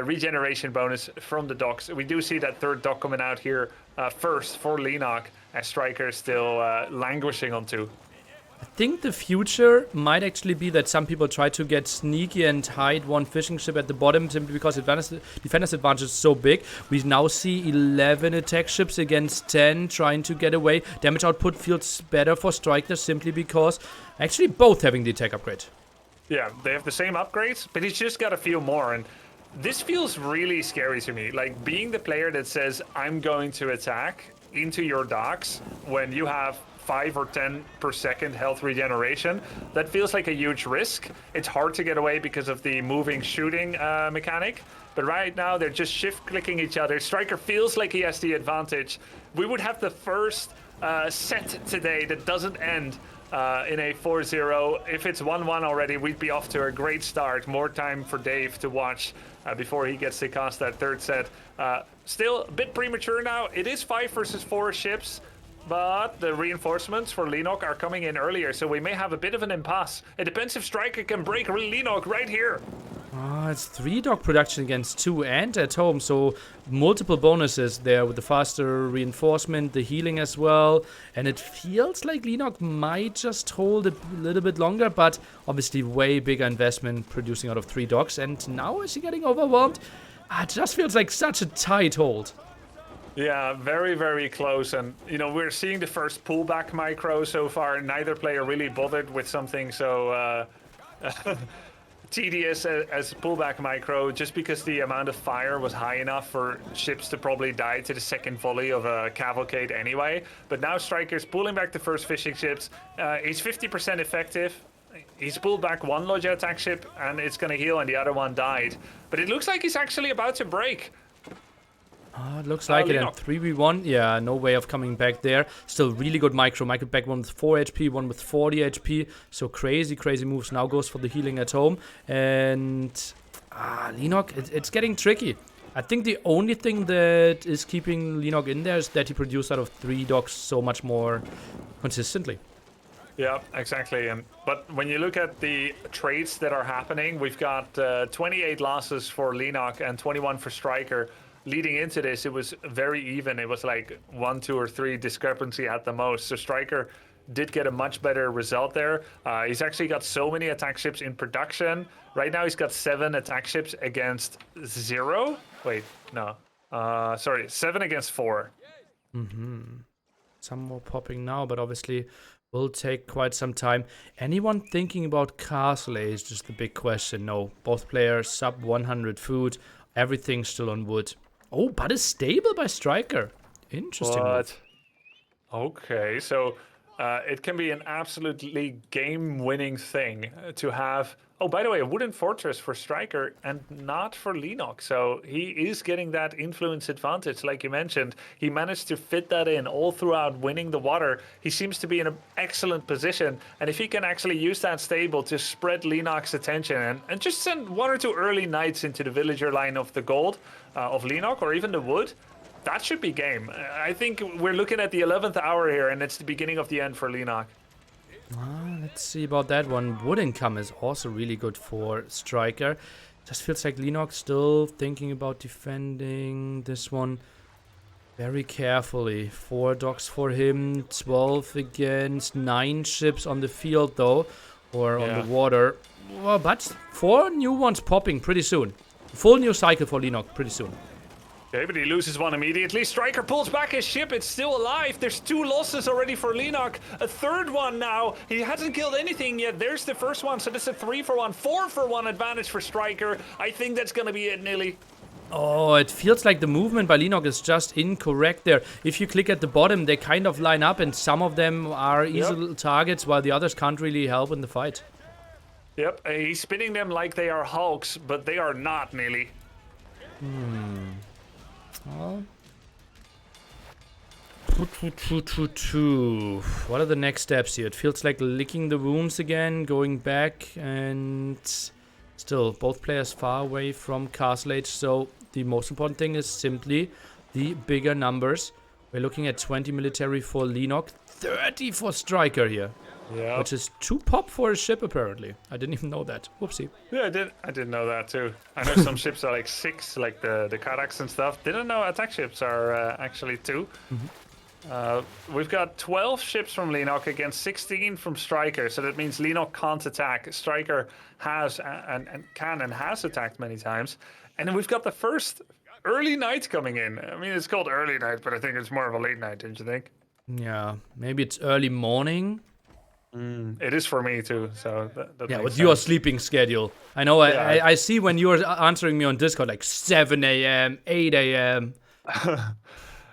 regeneration bonus from the docks. We do see that 3rd dock coming out here first for Leenock, as StriKeR is still languishing on 2. I think the future might actually be that some people try to get sneaky and hide 1 fishing ship at the bottom simply because defender's advantage is so big. We now see 11 attack ships against 10 trying to get away. Damage output feels better for StriKeR simply because actually both having the attack upgrade. Yeah, they have the same upgrades, but he's just got a few more. And this feels really scary to me. Like, being the player that says, I'm going to attack into your docks when you have 5 or 10 per second health regeneration, that feels like a huge risk. It's hard to get away because of the moving shooting mechanic. But right now, they're just shift-clicking each other. StriKeR feels like he has the advantage. We would have the first set today that doesn't end in a 4-0. If it's 1-1 already, we'd be off to a great start. More time for Dave to watch before he gets to cast that third set. Still a bit premature now. It is 5 versus 4 ships. But the reinforcements for Leenock are coming in earlier, so we may have a bit of an impasse. It depends if StriKeR can break Leenock right here. It's 3 dock production against 2 and at home, so multiple bonuses there with the faster reinforcement, the healing as well. And it feels like Leenock might just hold a little bit longer, but obviously way bigger investment producing out of 3 docks. And now is he getting overwhelmed? It just feels like such a tight hold. Yeah, very, very close. And, you know, we're seeing the first pullback micro so far. Neither player really bothered with something so tedious as pullback micro, just because the amount of fire was high enough for ships to probably die to the second volley of a cavalcade anyway. But now StriKER's pulling back the first fishing ships. He's 50% effective. He's pulled back 1 Lodge attack ship, and it's going to heal, and the other one died. But it looks like he's actually about to break. It looks like it. And 3v1, yeah, no way of coming back there. Still really good micro. Michael back 1 with 4 HP, 1 with 40 HP. So crazy, crazy moves. Now goes for the healing at home. And Leenock, it's getting tricky. I think the only thing that is keeping Leenock in there is that he produced out of 3 docks so much more consistently. Yeah, exactly. But when you look at the trades that are happening, we've got 28 losses for Leenock and 21 for StriKER. Leading into this, it was very even. It was like 1, 2, or 3 discrepancy at the most. So StriKER did get a much better result there. He's actually got so many attack ships in production. Right now he's got 7 attack ships against 0. Wait, no. Sorry, 7 against 4. Some more popping now, but obviously will take quite some time. Anyone thinking about Castle Age is just the big question. No, both players sub 100 food. Everything's still on wood. Oh, but it's stable by StriKER. Interesting. What? Okay, so it can be an absolutely game-winning thing to have. Oh, by the way, a wooden fortress for StriKER and not for Leenock. So he is getting that influence advantage, like you mentioned. He managed to fit that in all throughout winning the water. He seems to be in an excellent position. And if he can actually use that stable to spread Leenock's attention and just send 1 or 2 early knights into the villager line of the gold of Leenock or even the wood, that should be game. I think we're looking at the 11th hour here, and it's the beginning of the end for Leenock. Let's see about that one. Wood income is also really good for StriKER. Just feels like Leenock still thinking about defending this one very carefully. 4 docks for him, 12 against 9 ships on the field though, or on the water. Well, but 4 new ones popping pretty soon. Full new cycle for Leenock pretty soon. Okay, but he loses 1 immediately. StriKER pulls back his ship. It's still alive. There's 2 losses already for Leenock. A 3rd one now. He hasn't killed anything yet. There's the first one. So this is a 3-for-1, 4-for-1 advantage for StriKER. I think that's going to be it, Nilly. Oh, it feels like the movement by Leenock is just incorrect there. If you click at the bottom, they kind of line up, and some of them are easy little targets, while the others can't really help in the fight. Yep, he's spinning them like they are hulks, but they are not, Nilly. Well, what are the next steps here? It feels like licking the wounds again, going back, and still both players far away from Castle Age. So the most important thing is simply the bigger numbers. We're looking at 20 military for Leenock, 30 for StriKER here. Yeah. Which is 2 pop for a ship, apparently. I didn't even know that. Whoopsie. Yeah, I didn't know that too. I know some ships are like 6, like the Karaks and stuff. Didn't know attack ships are actually 2. We've got 12 ships from Leenock against 16 from StriKER. So that means Leenock can't attack. StriKER has and can and has attacked many times. And then we've got the first early night coming in. I mean, it's called early night, but I think it's more of a late night, don't you think? Yeah, maybe it's early morning. It is for me too, so that yeah, makes with sense. your sleeping schedule. I know. Yeah. I see when you're answering me on Discord like 7 a.m., 8 a.m.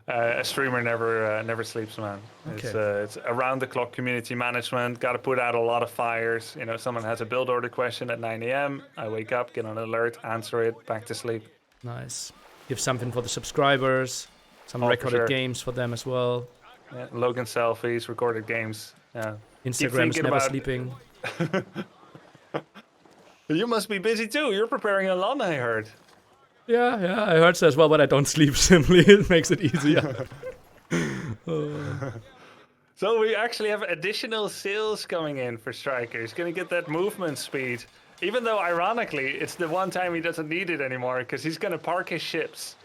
A streamer never sleeps, man. Okay. It's around the clock community management. Got to put out a lot of fires. You know, someone has a build order question at 9 a.m. I wake up, get on an alert, answer it, back to sleep. Nice. Give something for the subscribers. Some For recorded sure. games for them as well. Yeah, Logan selfies, recorded games. Yeah. keep Instagram is thinking never about... sleeping. You must be busy too. You're preparing a LAN, I heard. Yeah, I heard so as well, but I don't sleep simply. It makes it easier. So we actually have additional sales coming in for StriKeR. He's going to get that movement speed. Even though, ironically, it's the one time he doesn't need it anymore, because he's going to park his ships.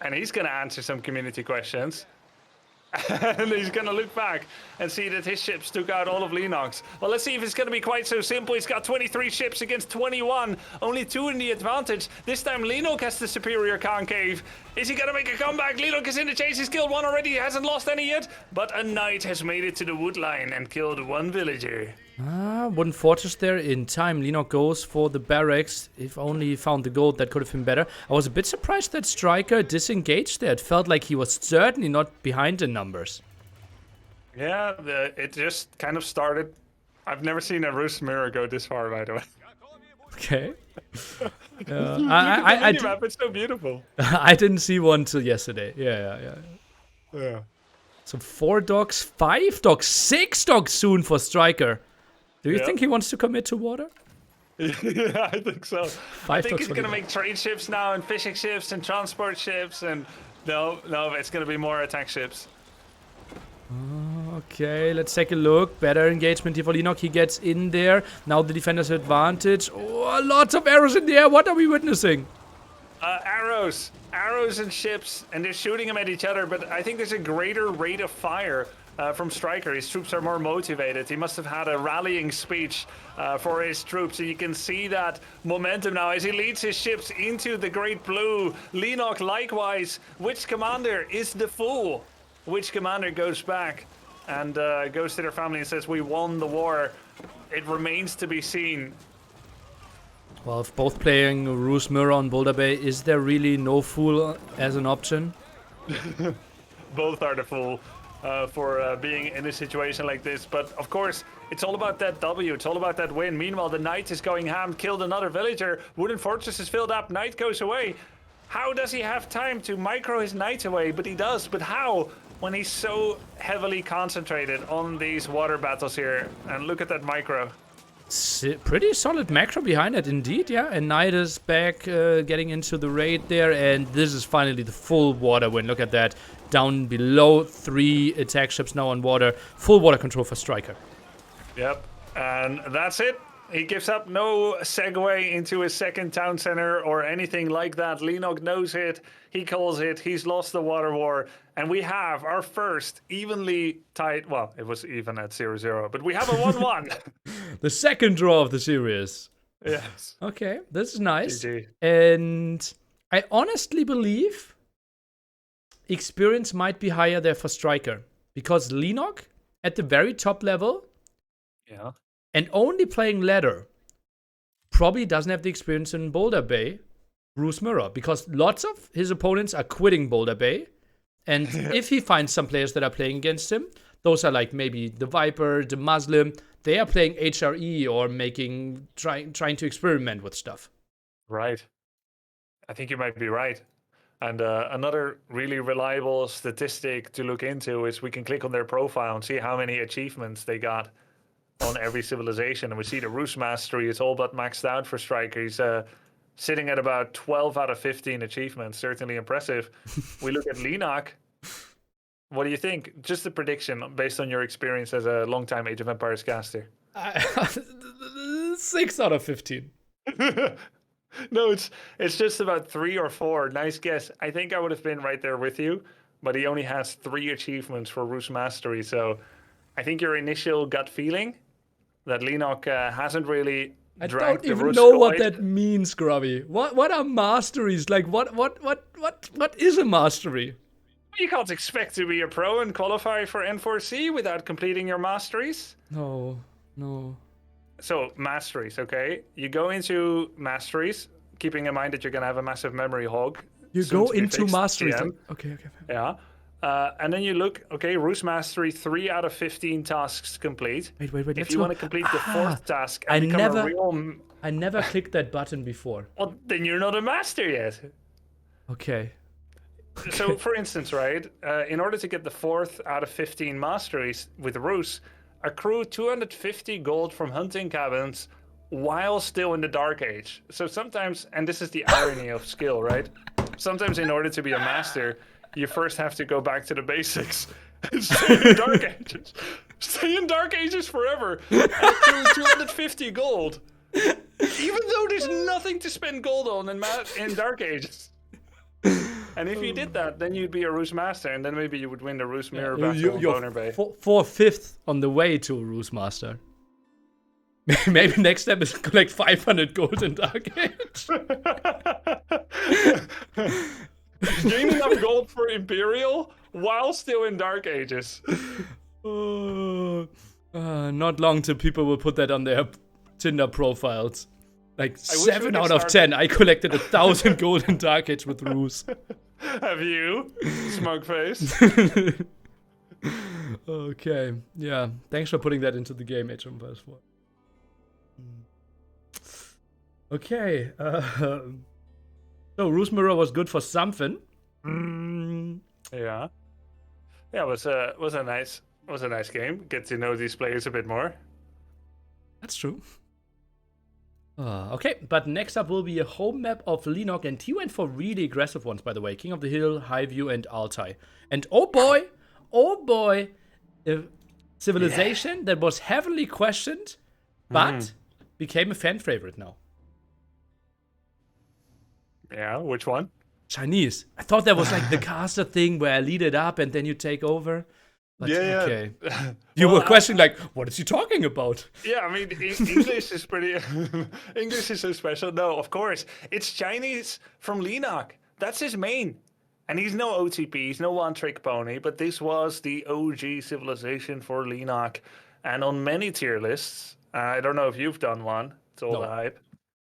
And he's going to answer some community questions. And he's going to look back and see that his ships took out all of Leenock's. Well, let's see if it's going to be quite so simple. He's got 23 ships against 21. Only 2 in the advantage. This time Leenock has the superior concave. Is he going to make a comeback? Leenock is in the chase. He's killed 1 already. He hasn't lost any yet. But a knight has made it to the wood line and killed 1 villager. Wooden fortress there in time. Leenock goes for the barracks. If only he found the gold, that could have been better. I was a bit surprised that StriKeR disengaged there. It felt like he was certainly not behind in numbers. Yeah, it just kind of started. I've never seen a Roost mirror go this far, by the way. Okay. Map, it's so beautiful. I didn't see one till yesterday. Yeah. So 4 docks, 5 docks, 6 docks soon for StriKeR. Do you think he wants to commit to water? Yeah, I think so. I think he's going to Leenock. make trade ships now, and fishing ships, and transport ships, and no, it's going to be more attack ships. Okay, let's take a look. Better engagement here for Leenock. He gets in there. Now the defender's advantage. Oh, lots of arrows in the air. What are we witnessing? Arrows and ships, and they're shooting them at each other, but I think there's a greater rate of fire from StriKeR. His troops are more motivated. He must have had a rallying speech for his troops, and you can see that momentum now as he leads his ships into the Great Blue. Leenock likewise. Which commander is the fool? Which commander goes back and goes to their family and says, we won the war? It remains to be seen. Well, if both playing Roos Mirror on Boulder Bay, is there really no fool as an option? Both are the fool for being in a situation like this. But of course, it's all about that W. It's all about that win. Meanwhile, the Knight is going ham, killed another villager. Wooden Fortress is filled up. Knight goes away. How does he have time to micro his Knight away? But he does. But how? When he's so heavily concentrated on these water battles here. And look at that micro. Pretty solid macro behind it, indeed, yeah. And Knight is back, getting into the raid there, and this is finally the full water win. Look at that. Down below 3 attack ships now on water. Full water control for StriKeR. Yep, and that's it. He gives up no segue into his second town center or anything like that. Leenock knows it. He calls it. He's lost the water war. And we have our first evenly tied... Well, it was even at 0-0, but we have a 1-1. The second draw of the series. Yes. Okay, this is nice. GG. And I honestly believe experience might be higher there for StriKeR. Because Leenock, at the very top level... Yeah. And only playing ladder probably doesn't have the experience in Boulder Bay, Roos Mirror, because lots of his opponents are quitting Boulder Bay. And if he finds some players that are playing against him, those are like maybe TheViper DeMusliM, they are playing HRE or trying to experiment with stuff. Right. I think you might be right. And another really reliable statistic to look into is we can click on their profile and see how many achievements they got on every civilization. And we see the Roost Mastery is all but maxed out for StriKeR. He's sitting at about 12 out of 15 achievements. Certainly impressive. We look at Leenock. What do you think? Just a prediction based on your experience as a long-time Age of Empires caster. 6 out of 15. No, it's just about 3 or 4. Nice guess. I think I would have been right there with you, but he only has 3 achievements for Roost Mastery. So I think your initial gut feeling that Leenock hasn't really I drank don't the even Roost know what Kool-Aid. that means, Grubby. What are masteries? Like what is a mastery? You can't expect to be a pro and qualify for N4C without completing your masteries. No. So masteries, okay? You go into masteries, keeping in mind that you're gonna have a massive memory hog. You soon go to be into fixed, masteries. TM. Like, okay. Yeah. And then you look, okay, Roost Mastery, 3 out of 15 tasks complete. Wait. If you want to complete the 4th task and become a real... I never clicked that button before. Well, then you're not a master yet. Okay. So, for instance, right, in order to get the 4th out of 15 masteries with Roos, accrue 250 gold from hunting cabins while still in the Dark Age. So sometimes, and this is the irony of skill, right? Sometimes in order to be a master, you first have to go back to the basics and stay in Dark Ages. Stay in Dark Ages forever and accrue 250 gold. Even though there's nothing to spend gold on in Dark Ages. And if you did that, then you'd be a Ruse Master, and then maybe you would win the Ruse Mirror Battle in Boner Bay. 4/5 on the way to a Ruse Master. Maybe next step is collect 500 gold in Dark Age. Gain enough gold for Imperial while still in Dark Ages. Not long till people will put that on their Tinder profiles. Like 7 out of 10. I collected 1,000 gold in Dark Age with Ruse. Have you? Smug face. Okay. Yeah. Thanks for putting that into the game, Age of Empires 4. Okay. So Ruse Mirror was good for something. Yeah. Yeah, it was a nice game. Get to know these players a bit more. That's true. Okay, but next up will be a home map of Leenock, and he went for really aggressive ones, by the way. King of the Hill, Highview, and Altai. And oh boy, a civilization that was heavily questioned, but became a fan favorite now. Yeah, which one? Chinese. I thought that was like the caster thing where I lead it up and then you take over. But okay. You were questioning like, what is he talking about? Yeah, I mean, English is pretty... English is so special. No, of course. It's Chinese from Leenock. That's his main. And he's no OTP, he's no one-trick pony, but this was the OG civilization for Leenock. And on many tier lists, I don't know if you've done one. It's all the hype.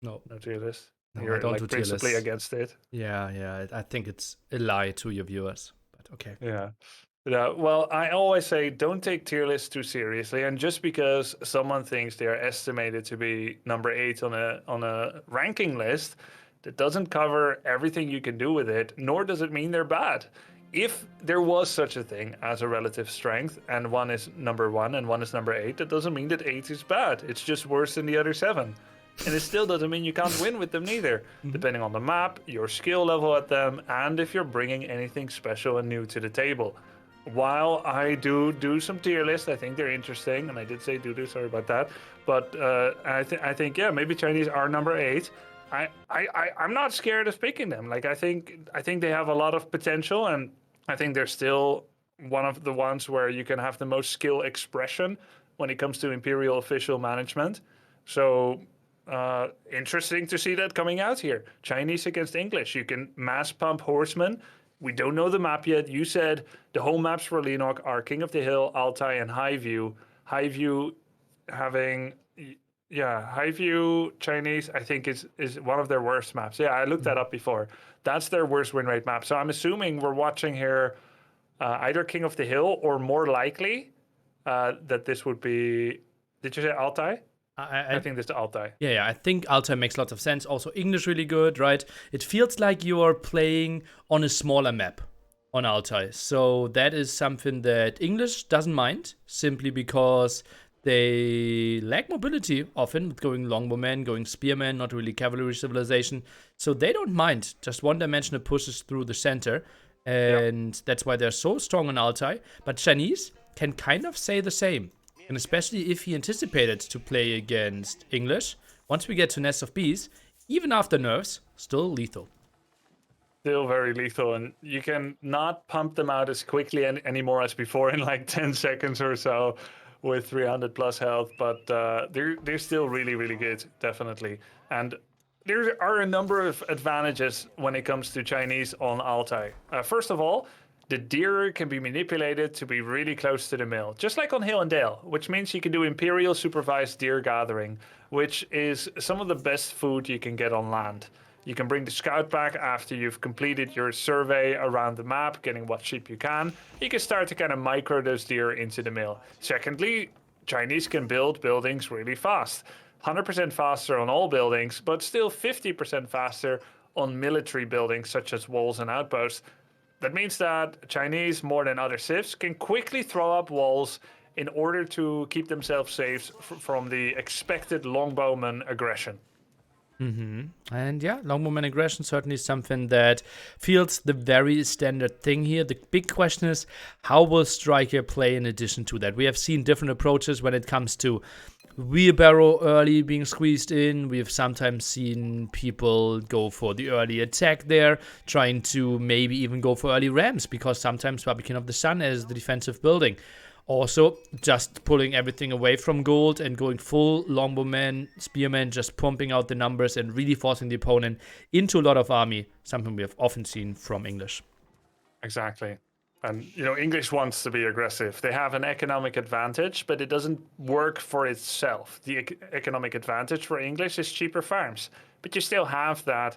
No tier list. No, You're I don't like do tier principally lists. against it. Yeah. I think it's a lie to your viewers. But okay. Yeah. Well, I always say don't take tier lists too seriously, and just because someone thinks they are estimated to be number 8 on a ranking list, that doesn't cover everything you can do with it, nor does it mean they're bad. If there was such a thing as a relative strength, and one is number 1 and one is number 8, that doesn't mean that 8 is bad. It's just worse than the other 7. And it still doesn't mean you can't win with them neither, depending on the map, your skill level at them, and if you're bringing anything special and new to the table. While I do some tier lists, I think they're interesting, and I did say do, sorry about that. But I think yeah, maybe Chinese are number 8. I'm not scared of picking them. Like I think they have a lot of potential, and I think they're still one of the ones where you can have the most skill expression when it comes to Imperial official management. So interesting to see that coming out here. Chinese against English. You can mass pump horsemen. We don't know the map yet. You said the home maps for Leenock are King of the Hill, Altai, and Highview. Highview having, Highview Chinese, I think is one of their worst maps. Yeah, I looked that up before. That's their worst win rate map. So I'm assuming we're watching here either King of the Hill or more likely that this would be, did you say Altai? I think this is Altai. Yeah, I think Altai makes lots of sense. Also, English really good, right? It feels like you are playing on a smaller map on Altai. So that is something that English doesn't mind, simply because they lack mobility often with going longbowmen, going spearmen, not really cavalry civilization. So they don't mind just one-dimensional pushes through the center. And that's why they're so strong on Altai. But Chinese can kind of say the same. And especially if he anticipated to play against English, once we get to Nest of Bees, even after nerfs, still lethal. Still very lethal, and you can not pump them out as quickly anymore as before in like 10 seconds or so with 300 plus health, but they're still really, really good, definitely. And there are a number of advantages when it comes to Chinese on Altai. First of all, the deer can be manipulated to be really close to the mill, just like on Hill and Dale, which means you can do Imperial supervised deer gathering, which is some of the best food you can get on land. You can bring the scout back after you've completed your survey around the map, getting what sheep you can. You can start to kind of micro those deer into the mill. Secondly, Chinese can build buildings really fast. 100% faster on all buildings, but still 50% faster on military buildings such as walls and outposts. That means that Chinese, more than other civs, can quickly throw up walls in order to keep themselves safe from the expected longbowman aggression. And yeah, longbowman aggression certainly something that feels the very standard thing here. The big question is, how will StriKeR play in addition to that? We have seen different approaches when it comes to wheelbarrow early being squeezed in. We have sometimes seen people go for the early attack there, trying to maybe even go for early rams, because sometimes Barbican of the Sun is the defensive building. Also, just pulling everything away from gold and going full longbowman, spearman, just pumping out the numbers and really forcing the opponent into a lot of army, something we have often seen from English. Exactly. And, English wants to be aggressive. They have an economic advantage, but it doesn't work for itself. The economic advantage for English is cheaper farms, but you still have that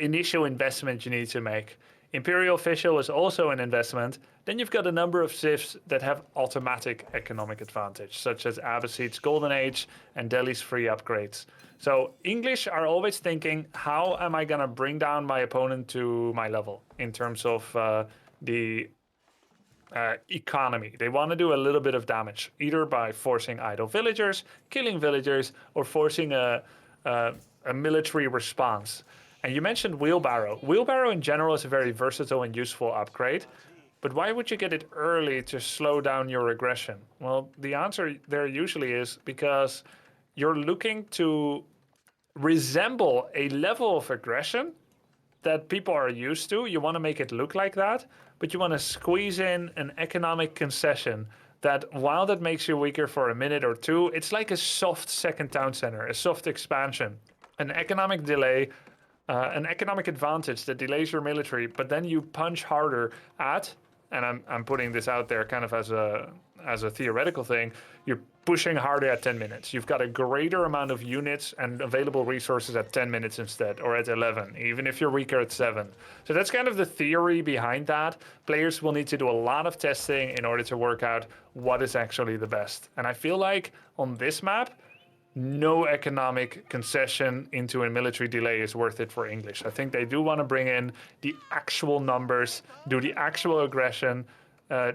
initial investment you need to make. Imperial Official is also an investment. Then you've got a number of civs that have automatic economic advantage, such as Abbasid's Golden Age and Delhi's free upgrades. So English are always thinking, how am I going to bring down my opponent to my level in terms of the economy? They want to do a little bit of damage, either by forcing idle villagers, killing villagers, or forcing a military response. And you mentioned Wheelbarrow. Wheelbarrow in general is a very versatile and useful upgrade. But why would you get it early to slow down your aggression? Well, the answer there usually is because you're looking to resemble a level of aggression that people are used to. You want to make it look like that, but you want to squeeze in an economic concession that, while that makes you weaker for a minute or two, it's like a soft second town center, a soft expansion, an economic delay, an economic advantage that delays your military, but then you punch harder at, and I'm putting this out there kind of as a theoretical thing, you're pushing harder at 10 minutes. You've got a greater amount of units and available resources at 10 minutes instead, or at 11, even if you're weaker at 7. So that's kind of the theory behind that. Players will need to do a lot of testing in order to work out what is actually the best. And I feel like on this map, no economic concession into a military delay is worth it for English. I think they do want to bring in the actual numbers, do the actual aggression,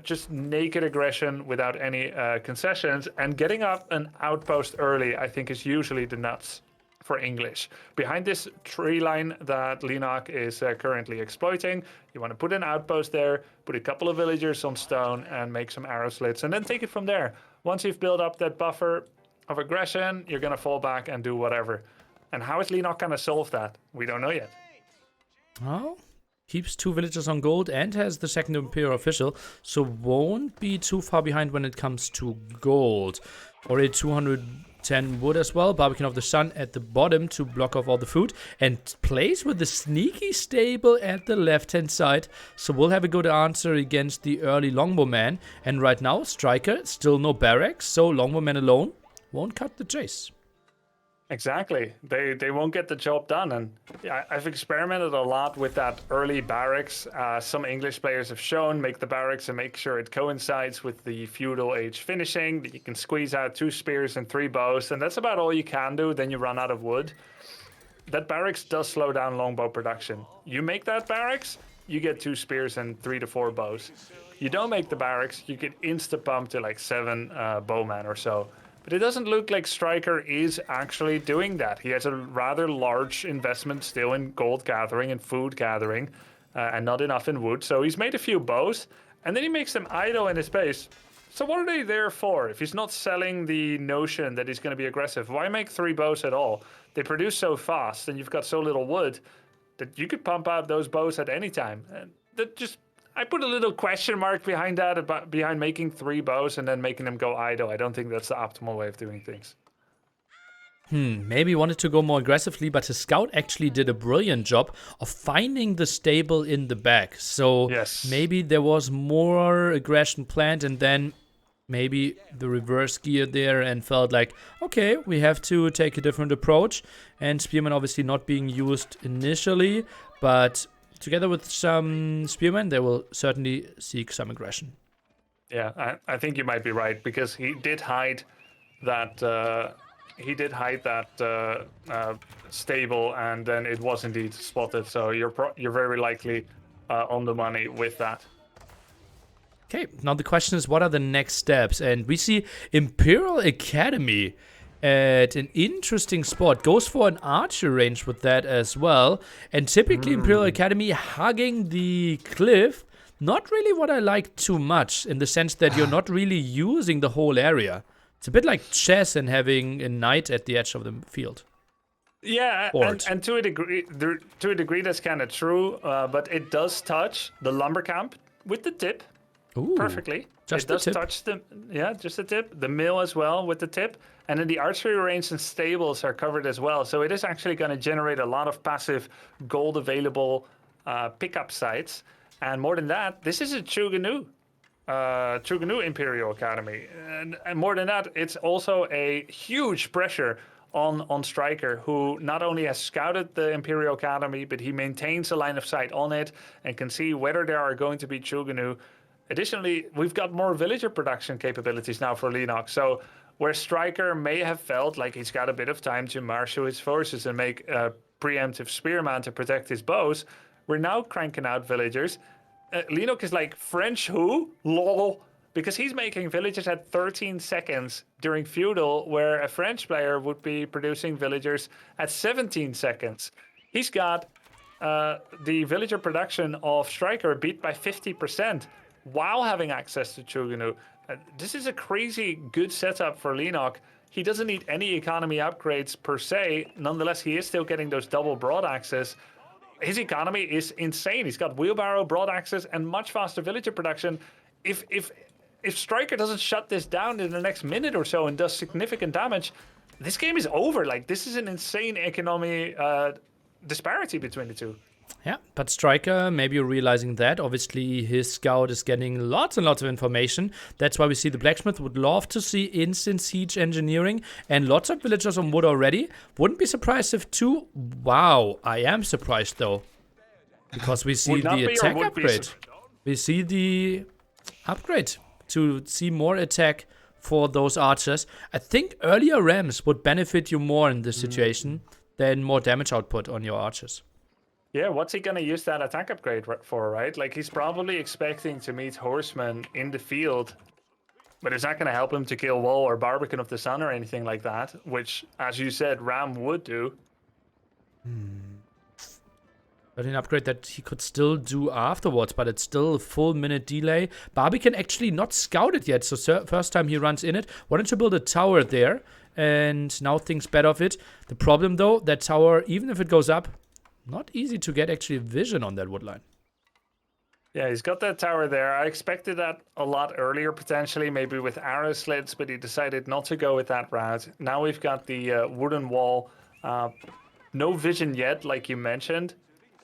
just naked aggression without any concessions, and getting up an outpost early, I think, is usually the nuts for English. Behind this tree line that Leenock is currently exploiting, you want to put an outpost there, put a couple of villagers on stone, and make some arrow slits, and then take it from there. Once you've built up that buffer of aggression, you're going to fall back and do whatever. And how is Leenock going to solve that? We don't know yet. Oh, keeps 2 villagers on gold and has the second Imperial Official, so won't be too far behind when it comes to gold. Already 210 wood as well. Barbican of the Sun at the bottom to block off all the food, and plays with the sneaky stable at the left-hand side. So we'll have a good answer against the early longbowman. And right now, StriKeR, still no barracks, so longbowman alone won't cut the chase. Exactly. They won't get the job done. And yeah, I've experimented a lot with that early barracks. Some English players have shown, make the barracks and make sure it coincides with the feudal age finishing, that you can squeeze out 2 spears and 3 bows, and that's about all you can do. Then you run out of wood. That barracks does slow down longbow production. You make that barracks, you get 2 spears and 3 to 4 bows. You don't make the barracks, you get insta-pump to like 7 bowmen or so. But it doesn't look like StriKeR is actually doing that. He has a rather large investment still in gold gathering and food gathering, and not enough in wood. So he's made a few bows, and then he makes them idle in his base. So what are they there for? If he's not selling the notion that he's going to be aggressive, why make 3 bows at all? They produce so fast, and you've got so little wood that you could pump out those bows at any time. And that just... I put a little question mark behind that, behind making 3 bows and then making them go idle. I don't think that's the optimal way of doing things. Maybe he wanted to go more aggressively, but his scout actually did a brilliant job of finding the stable in the back. So yes, maybe there was more aggression planned, and then maybe the reverse gear there and felt like, okay, we have to take a different approach. And Spearman obviously not being used initially, but together with some Spearmen, they will certainly seek some aggression. Yeah, I think you might be right, because he did hide that stable, and then it was indeed spotted. So you're very likely on the money with that. Okay, now the question is, what are the next steps? And we see Imperial Academy at an interesting spot. Goes for an archer range with that as well. And typically Imperial Academy hugging the cliff. Not really what I like too much, in the sense that you're not really using the whole area. It's a bit like chess and having a knight at the edge of the field. Yeah, and to a degree that's kind of true, but it does touch the lumber camp with the tip. Ooh, Perfectly. just It the does tip. touch just the tip. The mill as well with the tip. And then the archery range and stables are covered as well. So it is actually going to generate a lot of passive gold available pickup sites. And more than that, this is a True GNU Imperial Academy. And more than that, it's also a huge pressure on StriKeR, who not only has scouted the Imperial Academy, but he maintains a line of sight on it and can see whether there are going to be True GNU. Additionally, we've got more villager production capabilities now for Leenock. So where StriKeR may have felt like he's got a bit of time to marshal his forces and make a preemptive spearman to protect his bows, we're now cranking out villagers. Leenock is like, French who? Lol. Because he's making villagers at 13 seconds during feudal, where a French player would be producing villagers at 17 seconds. He's got the villager production of StriKeR beat by 50%. While having access to True GNU. This is a crazy good setup for Leenock. He doesn't need any economy upgrades per se. Nonetheless, he is still getting those double broad access. His economy is insane. He's got wheelbarrow, broad access, and much faster villager production. If StriKeR doesn't shut this down in the next minute or so and does significant damage, this game is over. Like, this is an insane economy disparity between the two. Yeah, but StriKeR, maybe you're realizing that. Obviously, his scout is getting lots and lots of information. That's why we see the blacksmith would love to see instant siege engineering and lots of villagers on wood already. Wouldn't be surprised if two. Wow, I am surprised though, because we see the attack upgrade. We see the upgrade to see more attack for those archers. I think earlier rams would benefit you more in this situation than more damage output on your archers. Yeah, what's he going to use that attack upgrade for, right? Like, he's probably expecting to meet horsemen in the field, but it's not going to help him to kill Wall or Barbican of the Sun or anything like that, which, as you said, Ram would do. But an upgrade that he could still do afterwards, but it's still a full minute delay. Barbican actually not scouted yet, so first time he runs in it. Wanted to build a tower there, and now thinks better of it. The problem, though, that tower, even if it goes up, not easy to get actually vision on that wood line. Yeah, he's got that tower there. I expected that a lot earlier, potentially, maybe with arrow slits, but he decided not to go with that route. Now we've got the wooden wall. No vision yet, like you mentioned.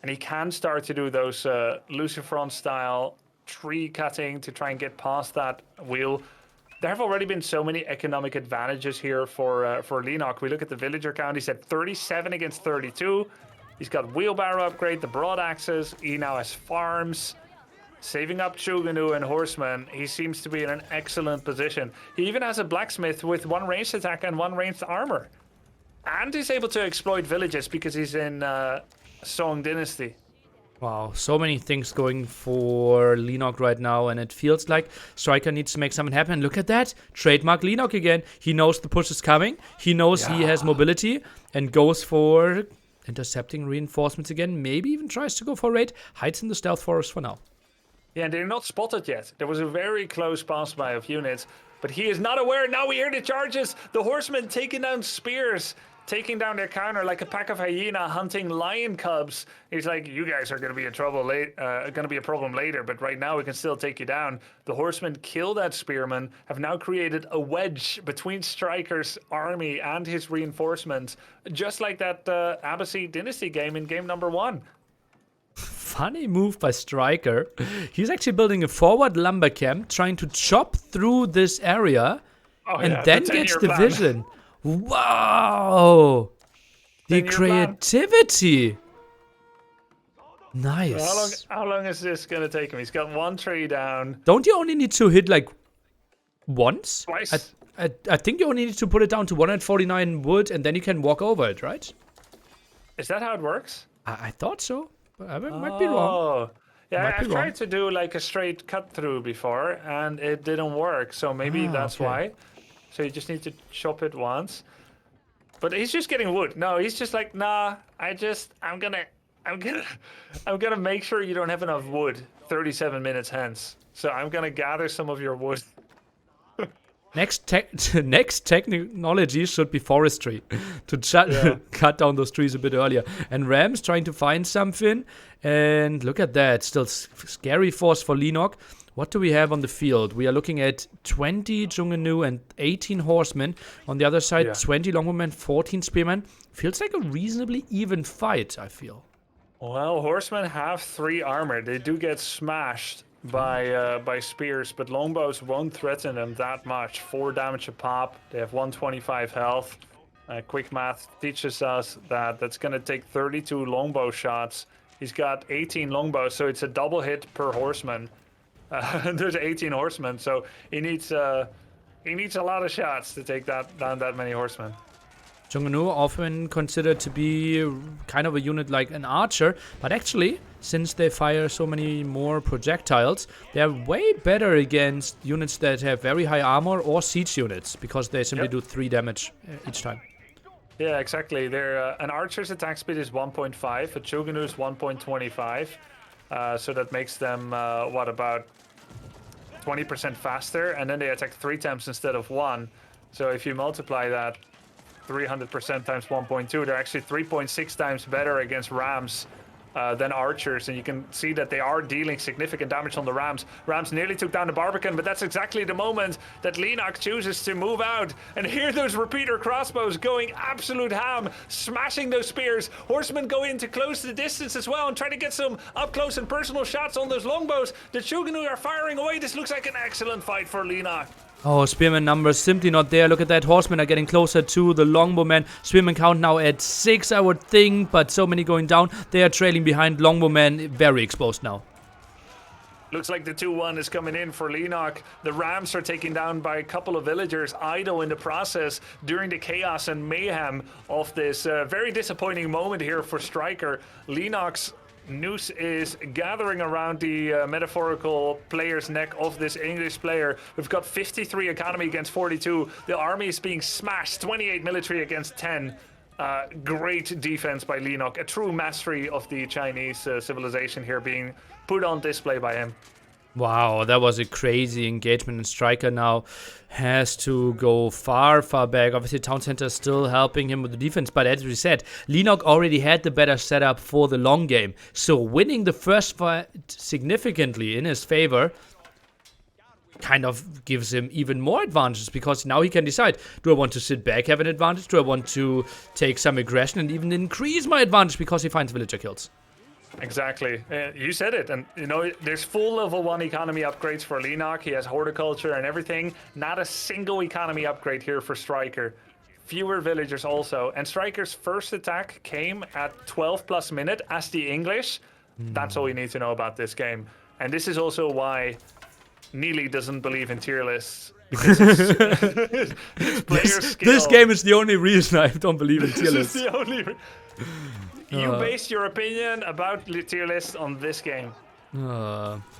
And he can start to do those Lucifron-style tree cutting to try and get past that wheel. There have already been so many economic advantages here for Leenock. We look at the villager count. He's at 37 against 32. He's got wheelbarrow upgrade, the broad axes. He now has farms, saving up True GNU and horsemen. He seems to be in an excellent position. He even has a blacksmith with one ranged attack and one ranged armor. And he's able to exploit villages because he's in Song Dynasty. Wow, so many things going for Leenock right now, and it feels like StriKeR needs to make something happen. Look at that. Trademark Leenock again. He knows the push is coming. He knows he has mobility and goes for intercepting reinforcements again. Maybe even tries to go for raid. Hides in the stealth forest for now. Yeah, they're not spotted yet. There was a very close pass by of units, but he is not aware. Now we hear the charges. The horsemen taking down spears, taking down their counter like a pack of hyena hunting lion cubs. He's like, you guys are going to be a problem later, but right now we can still take you down. The horsemen kill that spearman, have now created a wedge between StriKER's army and his reinforcements, just like that Abbasid Dynasty game in game number 1. Funny move by StriKER. He's actually building a forward lumber camp, trying to chop through this area, and then gets the vision. Wow! The creativity! Nice. How long is this going to take him? He's got one tree down. Don't you only need to hit like once? Twice. I think you only need to put it down to 149 wood and then you can walk over it, right? Is that how it works? I thought so, but I might be wrong. Yeah, Might be I've wrong. tried to do like a straight cut through before, and it didn't work. So maybe Ah, that's okay. why. So you just need to chop it once. But he's just getting wood. No, he's just like, nah. I'm gonna, I'm gonna make sure you don't have enough wood 37 minutes hence. So I'm gonna gather some of your wood. Next technology should be forestry to Yeah. cut down those trees a bit earlier. And Ram's trying to find something. And look at that. Still scary force for Leenock. What do we have on the field? We are looking at 20 Jungenu and 18 horsemen. On the other side, Yeah. 20 longbowmen, 14 spearmen. Feels like a reasonably even fight, I feel. Well, horsemen have 3 armor. They do get smashed by spears, but longbows won't threaten them that much. 4 damage a pop. They have 125 health. Quick math teaches us that that's going to take 32 longbow shots. He's got 18 longbows, so it's a double hit per horseman. There's 18 horsemen, so he needs a lot of shots to take down that many horsemen. Jungenu often considered to be kind of a unit like an archer, but actually, since they fire so many more projectiles, they're way better against units that have very high armor or siege units, because they simply Yep. do 3 damage each time. Yeah, exactly. They're, an archer's attack speed is 1.5, a Chuganu is 1.25, so that makes them, about 20% faster, and then they attack 3 times instead of 1. So if you multiply that 300% times 1.2, they're actually 3.6 times better against rams than archers, and you can see that they are dealing significant damage on the rams. Rams nearly took down the Barbican, but that's exactly the moment that Leenock chooses to move out. And here those repeater crossbows going absolute ham, smashing those spears. Horsemen go in to close the distance as well and try to get some up close and personal shots on those longbows. The Chuganu are firing away. This looks like an excellent fight for Leenock. Oh, spearman numbers simply not there. Look at that. Horsemen are getting closer to the longbowmen. Spearman count now at 6, I would think, but so many going down. They are trailing behind longbowmen. Very exposed now. Looks like the 2-1 is coming in for Leenock. The Rams are taken down by a couple of villagers, idle in the process during the chaos and mayhem of this very disappointing moment here for StriKeR. Leenock's noose is gathering around the metaphorical player's neck of this English player. We've got 53 economy against 42. The army is being smashed, 28 military against 10. Great defense by Leenock. A true mastery of the Chinese civilization here being put on display by him. Wow, that was a crazy engagement, and StriKeR now has to go far, far back. Obviously, Town Center is still helping him with the defense, but as we said, Leenock already had the better setup for the long game. So winning the first fight significantly in his favor kind of gives him even more advantages, because now he can decide, do I want to sit back, have an advantage? Do I want to take some aggression and even increase my advantage because he finds villager kills? Exactly. You said it. And, you know, there's full level 1 economy upgrades for Leenock. He has horticulture and everything. Not a single economy upgrade here for StriKeR. Fewer villagers also. And StriKeR's first attack came at 12 plus minute as the English. That's all you need to know about this game. And this is also why Neely doesn't believe in tier lists. Because it's player skill. This game is the only reason I don't believe in tier This lists. is the only... You based your opinion about tier lists on this game.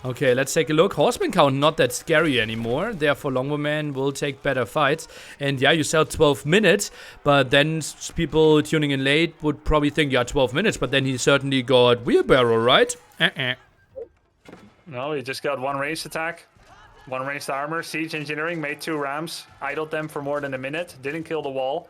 Okay, let's take a look. Horseman count not that scary anymore. Therefore, longbowmen will take better fights. And yeah, you sell 12 minutes, but then people tuning in late would probably think, yeah, 12 minutes, but then he certainly got wheelbarrow, right? No, he just got 1 ranged attack, 1 ranged armor. Siege engineering made 2 rams, idled them for more than a minute, didn't kill the wall.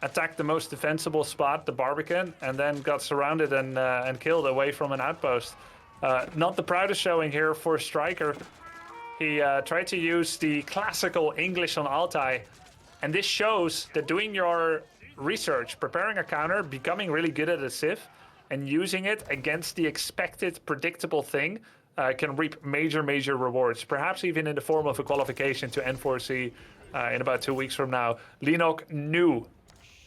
Attacked the most defensible spot, the Barbican, and then got surrounded and killed away from an outpost. Not the proudest showing here for StriKeR. He tried to use the classical English on Altai, and this shows that doing your research, preparing a counter, becoming really good at a civ, and using it against the expected, predictable thing can reap major, major rewards, perhaps even in the form of a qualification to N4C in about 2 weeks from now. Leenock knew.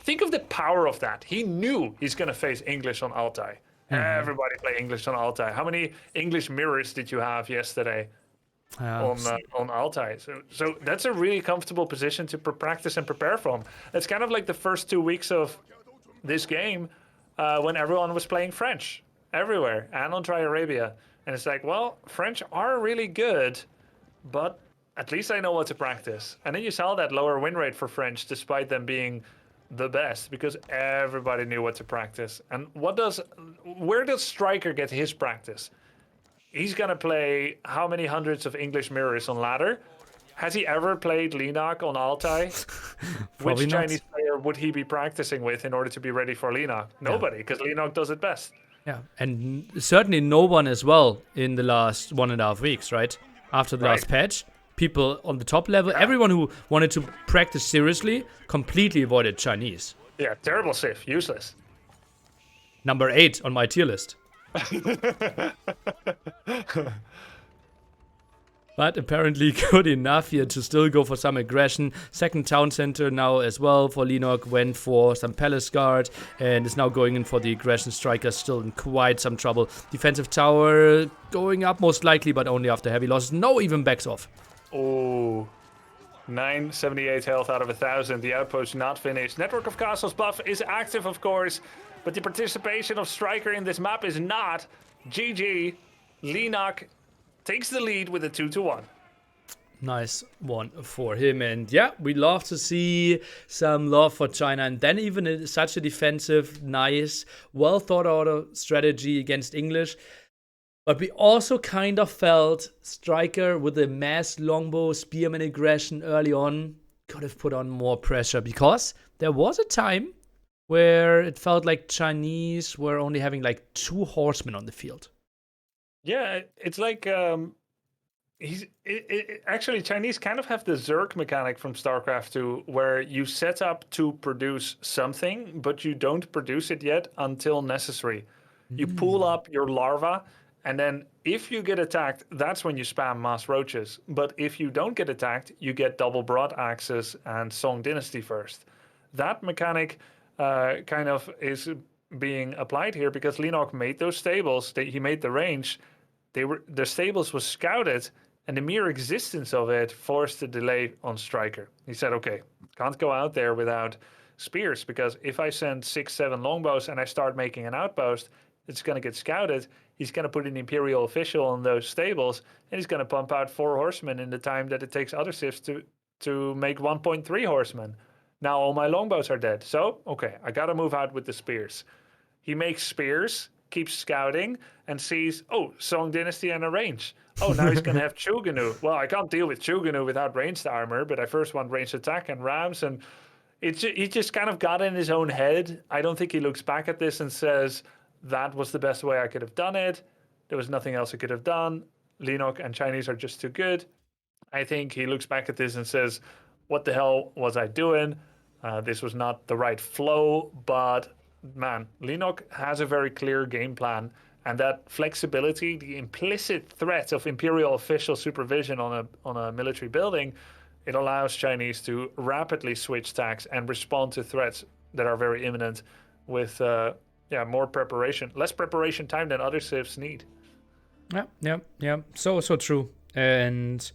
Think of the power of that. He knew he's going to face English on Altai. Everybody play English on Altai. How many English mirrors did you have yesterday on Altai? So that's a really comfortable position to practice and prepare from. It's kind of like the first 2 weeks of this game when everyone was playing French everywhere and on Tri-Arabia. And it's like, well, French are really good, but at least I know what to practice. And then you saw that lower win rate for French, despite them being the best, because everybody knew what to practice. And where does StriKeR get his practice? He's gonna play how many hundreds of English mirrors on ladder? Has he ever played Leenock on Altai? Probably Which not. Chinese player would he be practicing with in order to be ready for Leenock? Nobody, because Leenock does it best. Yeah, and certainly no one as well in the last 1.5 weeks, right? After the last patch, people on the top level, everyone who wanted to practice seriously, completely avoided Chinese. Yeah, terrible Sif, useless. Number 8 on my tier list. But apparently good enough here to still go for some aggression. Second town center now as well for Leenock. Went for some palace guard and is now going in for the aggression. StriKeR still in quite some trouble. Defensive tower going up most likely, but only after heavy losses. No, even backs off. Oh, 978 health out of 1,000. The outpost not finished. Network of Castles buff is active, of course, but the participation of StriKeR in this map is not. GG. Leenock takes the lead with a 2-1. Nice one for him. And yeah, we love to see some love for China. And then even such a defensive, nice, well thought out strategy against English. But we also kind of felt StriKeR with a mass longbow spearman aggression early on could have put on more pressure, because there was a time where it felt like Chinese were only having like 2 horsemen on the field. Yeah, it's like actually Chinese kind of have the Zerg mechanic from StarCraft 2, where you set up to produce something, but you don't produce it yet until necessary. You pull up your larva, and then if you get attacked, that's when you spam mass roaches. But if you don't get attacked, you get double broad axes and Song Dynasty first. That mechanic kind of is being applied here because Leenock made those stables. He made the range. The stables was scouted, and the mere existence of it forced a delay on StriKeR. He said, okay, can't go out there without spears, because if I send 6-7 longbows and I start making an outpost, it's going to get scouted. He's going to put an Imperial official on those stables, and he's going to pump out 4 horsemen in the time that it takes other civs to make 1.3 horsemen. Now all my longbows are dead. So, okay, I got to move out with the spears. He makes spears, keeps scouting, and sees, oh, Song Dynasty and a range. Oh, now he's going to have Chuganu. Well, I can't deal with Chuganu without ranged armor, but I first want ranged attack and rams. And he just kind of got in his own head. I don't think he looks back at this and says, that was the best way I could have done it. There was nothing else I could have done. Leenock and Chinese are just too good. I think he looks back at this and says, what the hell was I doing? This was not the right flow, but man, Leenock has a very clear game plan, and that flexibility, the implicit threat of Imperial official supervision on a military building, it allows Chinese to rapidly switch tacks and respond to threats that are very imminent with more preparation, less preparation time than other civs need. Yeah. So true. And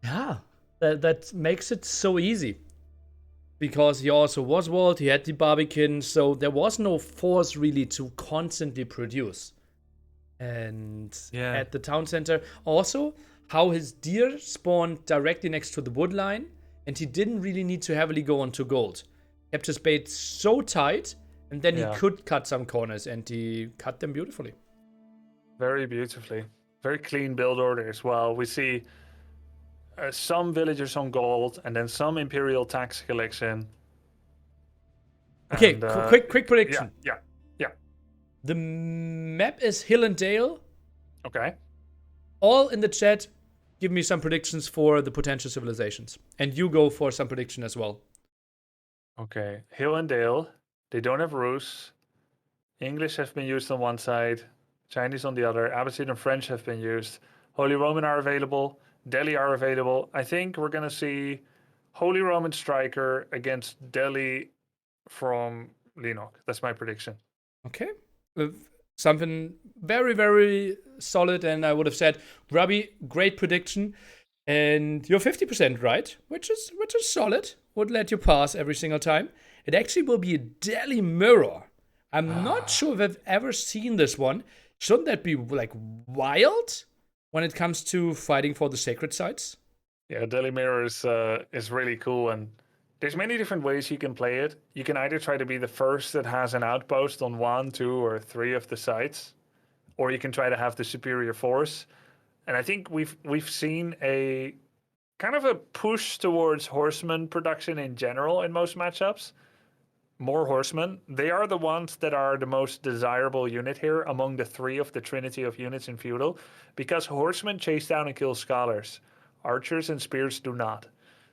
yeah, that makes it so easy. Because he also was walled, he had the Barbican, so there was no force really to constantly produce. And at the town center, also how his deer spawned directly next to the wood line, and he didn't really need to heavily go onto gold. Kept his bait so tight, and then he could cut some corners, and he cut them beautifully. Very beautifully. Very clean build order as well. We see some villagers on gold, and then some Imperial tax collection. Okay, quick prediction. Yeah. The map is Hill and Dale. Okay. All in the chat, give me some predictions for the potential civilizations. And you go for some prediction as well. Okay. Hill and Dale. They don't have Rus. English have been used on one side. Chinese on the other. Abbasid and French have been used. Holy Roman are available. Delhi are available. I think we're going to see Holy Roman StriKeR against Delhi from Leenock. That's my prediction. Okay. Something very, very solid. And I would have said, Grubby, great prediction. And you're 50% right, which is solid. Would let you pass every single time. It actually will be a Delhi mirror. I'm not sure if I've ever seen this one. shouldn't that be like wild when it comes to fighting for the sacred sites? Yeah, Daily Mirror is really cool, and there's many different ways you can play it. You can either try to be the first that has an outpost on 1, 2, or 3 of the sites, or you can try to have the superior force. And I think we've seen a kind of a push towards horseman production in general in most matchups. More horsemen. They are the ones that are the most desirable unit here among the 3 of the trinity of units in feudal, because horsemen chase down and kill scholars. Archers and spears do not.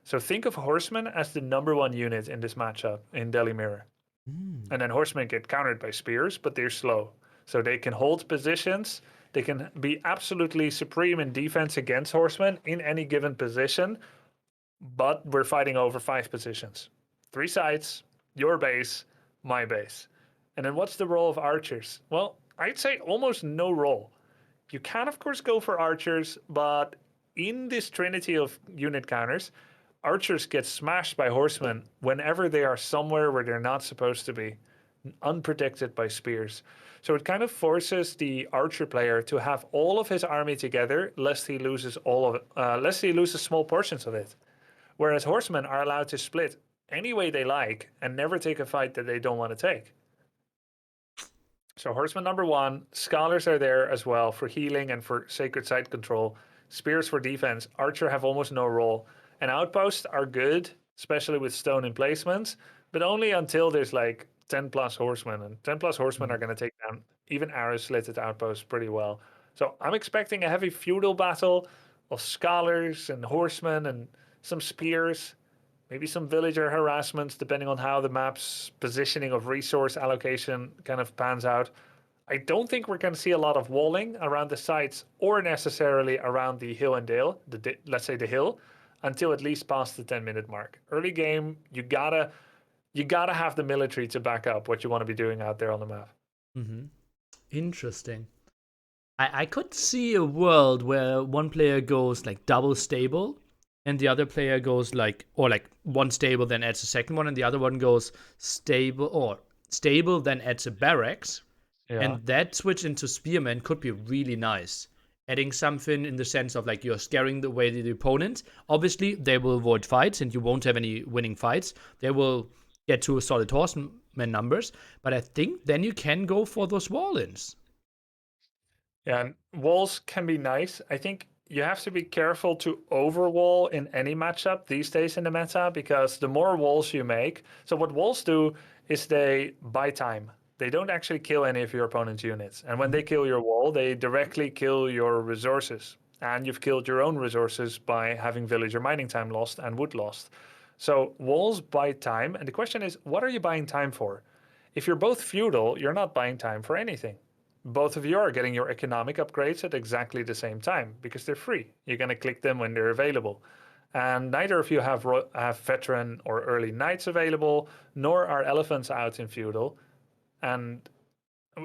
So think of horsemen as the #1 unit in this matchup in Delhi Mirror. And then horsemen get countered by spears, but they're slow. So they can hold positions. They can be absolutely supreme in defense against horsemen in any given position. But we're fighting over 5 positions. 3 sides, your base, my base. And then what's the role of archers? Well, I'd say almost no role. You can, of course, go for archers, but in this trinity of unit counters, archers get smashed by horsemen whenever they are somewhere where they're not supposed to be, unprotected by spears. So it kind of forces the archer player to have all of his army together, lest he loses lest he loses small portions of it. Whereas horsemen are allowed to split any way they like and never take a fight that they don't want to take. So horseman #1, scholars are there as well for healing and for sacred site control. Spears for defense. Archer have almost no role. And outposts are good, especially with stone emplacements, but only until there's like 10 plus horsemen. And 10 plus horsemen are going to take down even arrow-slitted outposts pretty well. So I'm expecting a heavy feudal battle of scholars and horsemen and some spears, maybe some villager harassments, depending on how the map's positioning of resource allocation kind of pans out. I don't think we're going to see a lot of walling around the sites or necessarily around the hill and dale, let's say the hill, until at least past the 10-minute mark. Early game, you gotta have the military to back up what you want to be doing out there on the map. Mm-hmm. Interesting. I could see a world where one player goes like double stable and the other player goes like one stable then adds a second one and the other one goes stable then adds a barracks. Yeah. And that switch into spearmen could be really nice. Adding something in the sense of like you're scaring away the opponent. Obviously, they will avoid fights and you won't have any winning fights. They will get to a solid horseman numbers. But I think then you can go for those wall-ins. Yeah, and walls can be nice. I think you have to be careful to overwall in any matchup these days in the meta, because the more walls you make, so what walls do is they buy time. They don't actually kill any of your opponent's units. And when they kill your wall, they directly kill your resources. And you've killed your own resources by having villager mining time lost and wood lost. So walls buy time. And the question is, what are you buying time for? If you're both feudal, you're not buying time for anything. Both of you are getting your economic upgrades at exactly the same time because they're free. You're going to click them when they're available. And neither of you have veteran or early knights available, nor are elephants out in feudal. And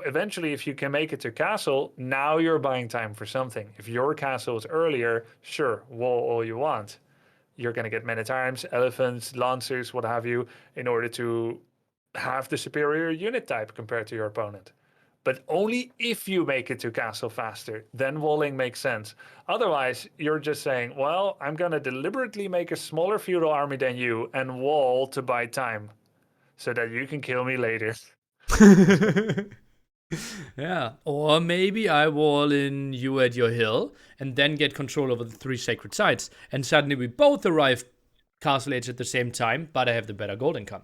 eventually, if you can make it to castle, now you're buying time for something. If your castle is earlier, sure, wall all you want. You're going to get men-at-arms, elephants, lancers, what have you, in order to have the superior unit type compared to your opponent. But only if you make it to castle faster, then walling makes sense. Otherwise, you're just saying, well, I'm going to deliberately make a smaller feudal army than you and wall to buy time so that you can kill me later. Yeah, or maybe I wall in you at your hill and then get control over the 3 sacred sites, and suddenly we both arrive castle age at the same time, but I have the better gold income.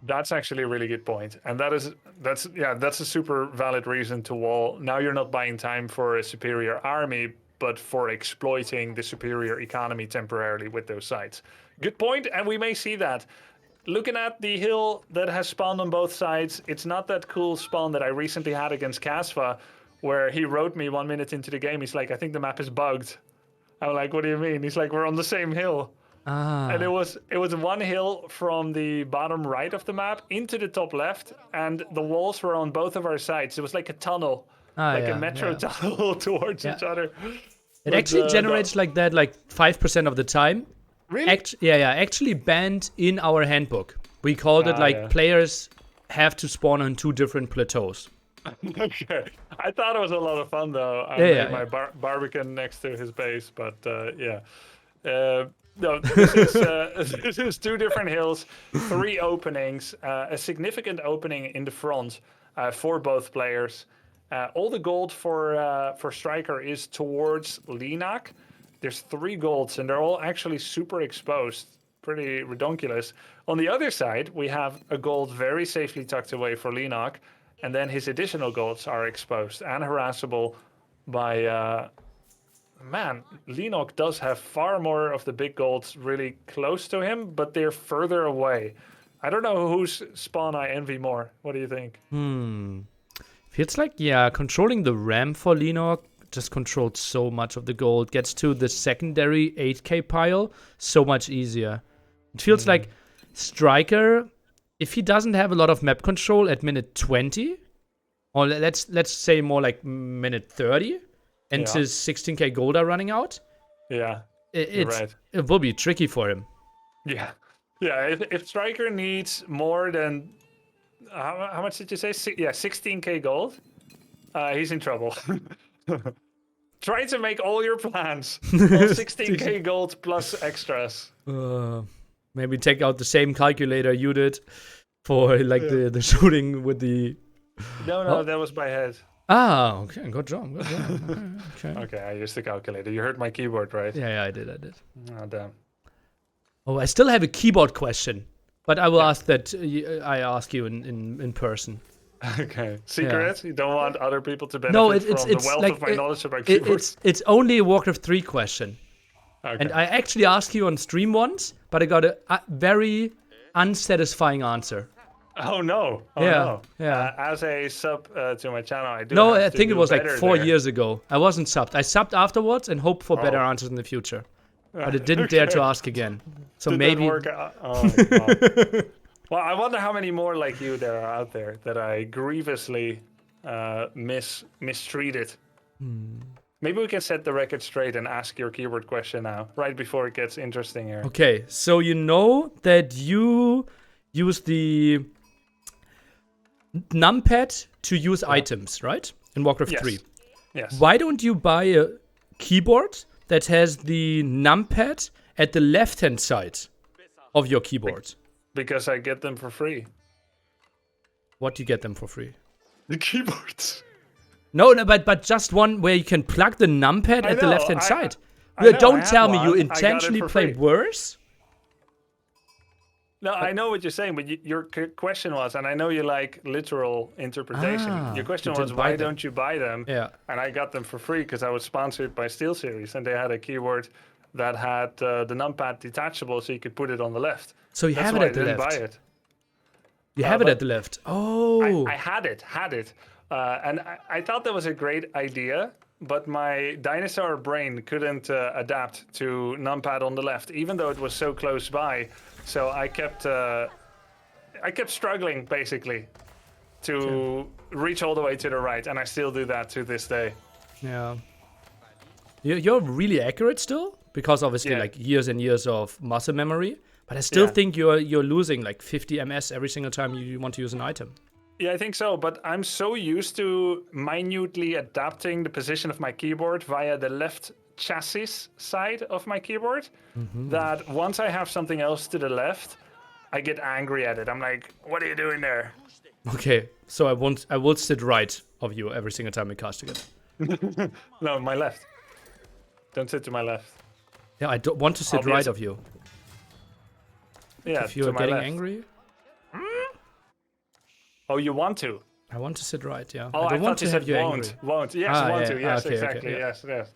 That's actually a really good point, and that's a super valid reason to wall. Now you're not buying time for a superior army, but for exploiting the superior economy temporarily with those sites. Good point, and we may see that. Looking at the hill that has spawned on both sides, it's not that cool spawn that I recently had against Kasva, where he wrote me 1 minute into the game. He's like, I think the map is bugged. I'm like, what do you mean? He's like, we're on the same hill. And it was one hill from the bottom right of the map into the top left, and the walls were on both of our sides. It was like a tunnel, a metro tunnel towards each other. It actually generates like that, like 5% of the time. Really? Actually banned in our handbook. We called it players have to spawn on 2 different plateaus. Okay. I thought it was a lot of fun though. I Yeah, made yeah, my yeah. Barbican next to his base, but yeah. No, this is this is two different hills, three openings, a significant opening in the front for both players. All the gold for StriKeR is towards Leenock. There's three golds, and they're all actually super exposed. Pretty redonkulous. On the other side, we have a gold very safely tucked away for Leenock, and then his additional golds are exposed and harassable by man, Leenock does have far more of the big golds really close to him, but they're further away. I don't know whose spawn I envy more. What do you think? Feels like, yeah, controlling the ramp for Leenock just controlled so much of the gold. Gets to the secondary 8k pile so much easier. It feels like StriKeR, if he doesn't have a lot of map control at minute 20, or let's say more like minute 30, and Yeah. his 16k gold are running out, Yeah, you're right. it will be tricky for him. Yeah, yeah. If StriKeR needs more than how much did you say? Yeah, 16k gold. He's in trouble. Try to make all your plans on 16k gold plus extras. Maybe take out the same calculator you did for like the shooting with the. No, that was my head. Ah, okay, good job, good job. Okay. Okay, I used the calculator. You heard my keyboard, right? Yeah, I did. Oh, damn. Oh, I still have a keyboard question, but I will ask that. I ask you in person. Okay. Secret? You don't want other people to benefit No, from the wealth like, of my knowledge about keyboards? it's only a Warcraft 3 question. Okay. And I actually asked you on stream once, but I got a very unsatisfying answer. Oh no! Oh Yeah, no! yeah. As a sub to my channel, I do. No, have I to think it do was like better 4 there. years ago. I wasn't subbed. I subbed afterwards and hoped for better answers in the future. But I didn't dare to ask again. So Did maybe. that work out? Oh, no. Well, I wonder how many more like you there are out there that I grievously mistreated. Maybe we can set the record straight and ask your keyword question now, right before it gets interesting here. Okay, so you know that you use the numpad to use items, right? In Warcraft 3. Yes. Why don't you buy a keyboard that has the numpad at the left-hand side of your keyboard? Because I get them for free. What do you get them for free? The keyboards. No, but just one where you can plug the numpad at the know, left-hand side. I know, I Don't have tell me you one. I got it intentionally for play free. worse. No, I know what you're saying, but your question was, and I know you like literal interpretation. Your question you was, didn't buy why them. don't you buy them? Yeah. And I got them for free because I was sponsored by SteelSeries, and they had a keyword that had the numpad detachable, so you could put it on the left. So you That's have why it I at the didn't left. buy it. You have it but at the left. Oh. I had it. And I thought that was a great idea, but my dinosaur brain couldn't adapt to numpad on the left, even though it was so close by. So I kept struggling, basically, to reach all the way to the right, and I still do that to this day. Yeah. You're really accurate still, because obviously Yeah. like years and years of muscle memory. But I still Yeah. think you're losing like 50 ms every single time you want to use an item. Yeah, I think so, but I'm so used to minutely adapting the position of my keyboard via the left chassis side of my keyboard that once I have something else to the left, I get angry at it. I'm like, what are you doing there? Okay, so I will sit right of you every single time we cast together. No, my left. Don't sit to my left. Yeah, I don't want to sit Obvious. right of you. Yeah, If you're to my getting left. angry, Oh, you want to? I want to sit right. Yeah. Oh, I don't want thought to you have said you won't. angry. Won't. Yes, Ah, want yeah. to. Yes, Okay, exactly. yeah. Yes.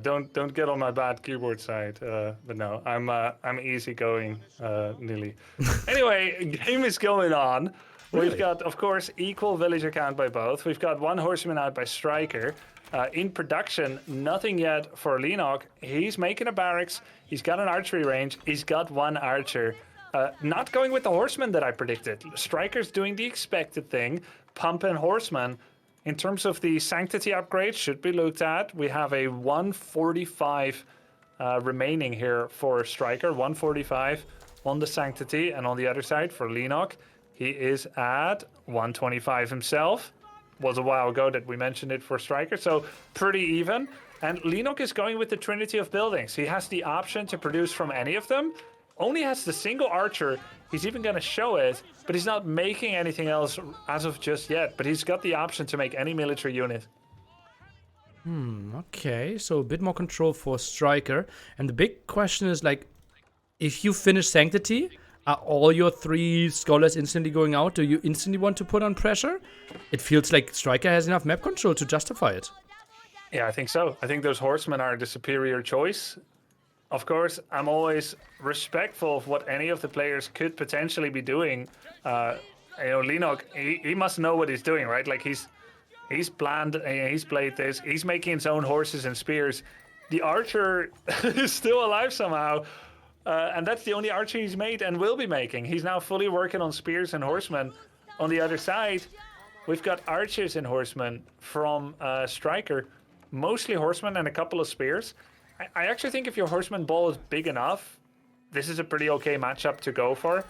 Don't get on my bad keyboard side. But no, I'm easygoing, Lily. Anyway, game is going on. Really? We've got, of course, equal villager count by both. We've got one horseman out by StriKeR. In production, nothing yet for Leenock. He's making a barracks. He's got an archery range. He's got one archer. Not going with the horseman that I predicted. StriKeR's doing the expected thing, pumping horseman. In terms of the sanctity upgrade, should be looked at. We have a 145 remaining here for StriKeR. 145 on the sanctity, and on the other side for Leenock, he is at 125 himself. was a while ago that we mentioned it for StriKeR, so pretty even. And Leenock is going with the trinity of buildings. He has the option to produce from any of them, only has the single archer. He's even going to show it, but he's not making anything else as of just yet. But he's got the option to make any military unit. Okay, so a bit more control for StriKeR. And the big question is, like, if you finish Sanctity, are all your 3 scholars instantly going out? Do you instantly want to put on pressure? It feels like StriKeR has enough map control to justify it. Yeah, I think so. I think those horsemen are the superior choice. Of course, I'm always respectful of what any of the players could potentially be doing. Leenock, he must know what he's doing, right? Like he's planned, he's played this. He's making his own horses and spears. The archer is still alive somehow, and that's the only archer he's made and will be making. He's now fully working on spears and horsemen. On the other side, we've got archers and horsemen from StriKeR, mostly horsemen and a couple of spears. I actually think if your horseman ball is big enough, this is a pretty okay matchup to go for.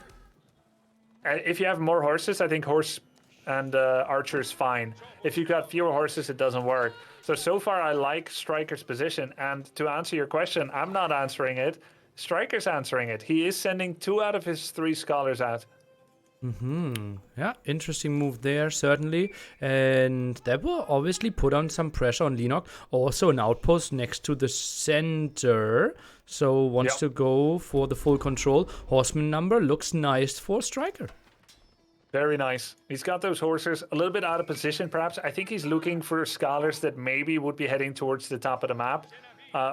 If you have more horses, I think horse and archer is fine. If you've got fewer horses, it doesn't work. So far, I like StriKeR's position. And to answer your question, I'm not answering it. StriKeR's answering it. He is sending 2 out of his 3 scholars out. Yeah, interesting move there, certainly. And that will obviously put on some pressure on Leenock. Also an outpost next to the center. So wants to go for the full control. Horseman number looks nice for StriKeR. Very nice. He's got those horses a little bit out of position, perhaps. I think he's looking for scholars that maybe would be heading towards the top of the map.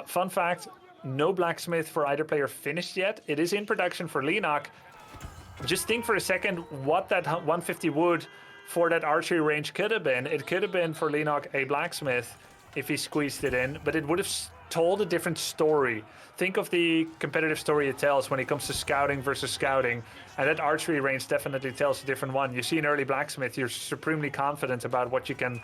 Fun fact, no blacksmith for either player finished yet. It is in production for Leenock. Just think for a second what that 150 wood for that archery range could have been. It could have been for Leenock a blacksmith if he squeezed it in, but it would have told a different story. Think of the competitive story it tells when it comes to scouting versus scouting, and that archery range definitely tells a different one. You see an early blacksmith, you're supremely confident about what you can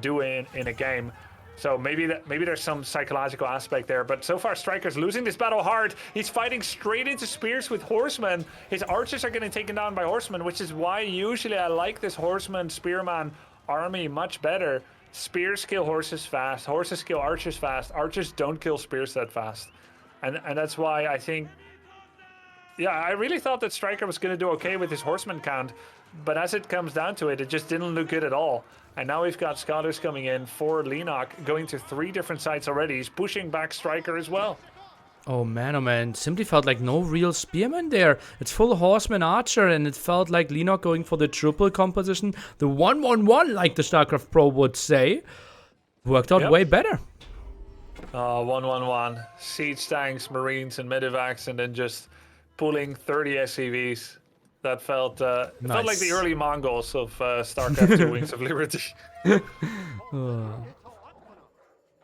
do in a game. So maybe there's some psychological aspect there. But so far, StriKeR's losing this battle hard. He's fighting straight into spears with horsemen. His archers are getting taken down by horsemen, which is why usually I like this horseman spearman army much better. Spears kill horses fast. Horses kill archers fast. Archers don't kill spears that fast. And that's why I think... Yeah, I really thought that StriKeR was going to do okay with his horseman count. But as it comes down to it, it just didn't look good at all. And now we've got scholars coming in for Leenock, going to 3 different sites already. He's pushing back StriKeR as well. Oh man, simply felt like no real spearman there. It's full horseman archer, and it felt like Leenock going for the triple composition. The 1-1-1, like the StarCraft Pro would say, worked out way better. 1-1-1. Siege tanks, marines, and medevacs, and then just pulling 30 SCVs. That felt felt like the early Mongols of StarCraft 2 Wings of Liberty.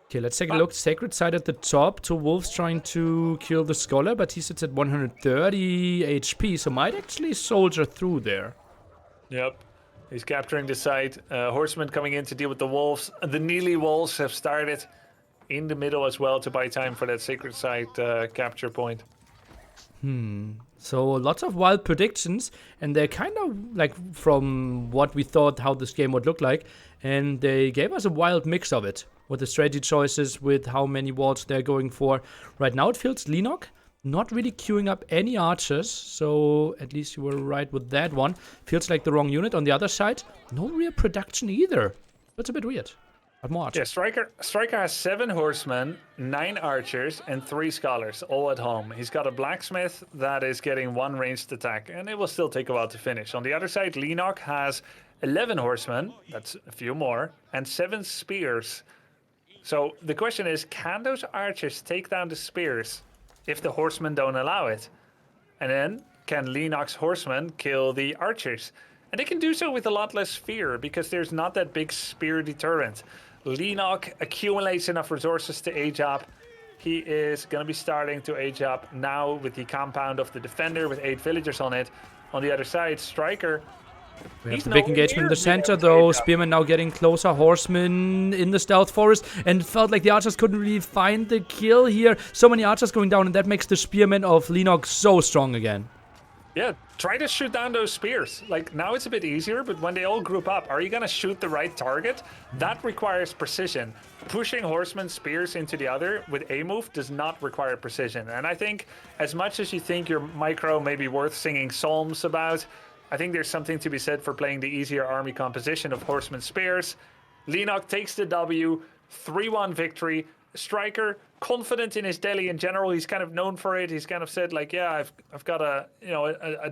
Okay, let's take a look. Sacred Site at the top. 2 wolves trying to kill the scholar, but he sits at 130 HP, so might actually soldier through there. Yep. He's capturing the site. Horsemen coming in to deal with the wolves. The Neely wolves have started in the middle as well to buy time for that Sacred Site capture point. So lots of wild predictions, and they're kind of like from what we thought how this game would look like, and they gave us a wild mix of it with the strategy choices, with how many walls they're going for. Right now it feels Leenock not really queuing up any archers, so at least you were right with that one. Feels like the wrong unit. On the other side, no real production either. That's a bit weird. But more archers. Yeah, StriKeR has 7 horsemen, 9 archers, and 3 scholars, all at home. He's got a blacksmith that is getting 1 ranged attack, and it will still take a while to finish. On the other side, Leenock has 11 horsemen, that's a few more, and 7 spears. So the question is, can those archers take down the spears if the horsemen don't allow it? And then, can Leenock's horsemen kill the archers? And they can do so with a lot less fear, because there's not that big spear deterrent. Leenock accumulates enough resources to age up. He is going to be starting to age up now with the compound of the defender with 8 villagers on it. On the other side, StriKeR. We have the big engagement in the center, though. Spearman now getting closer. Horsemen in the stealth forest. And it felt like the archers couldn't really find the kill here. So many archers going down, and that makes the Spearman of Leenock so strong again. Yeah, try to shoot down those spears. Like, now it's a bit easier, but when they all group up, are you gonna shoot the right target? That requires precision. Pushing horseman spears into the other with a move does not require precision. And I think as much as you think your micro may be worth singing psalms about, I think there's something to be said for playing the easier army composition of horseman spears. Leenock takes the W, 3-1 victory. StriKeR, confident in his Delhi in general. He's kind of known for it. He's kind of said like, yeah, I've got a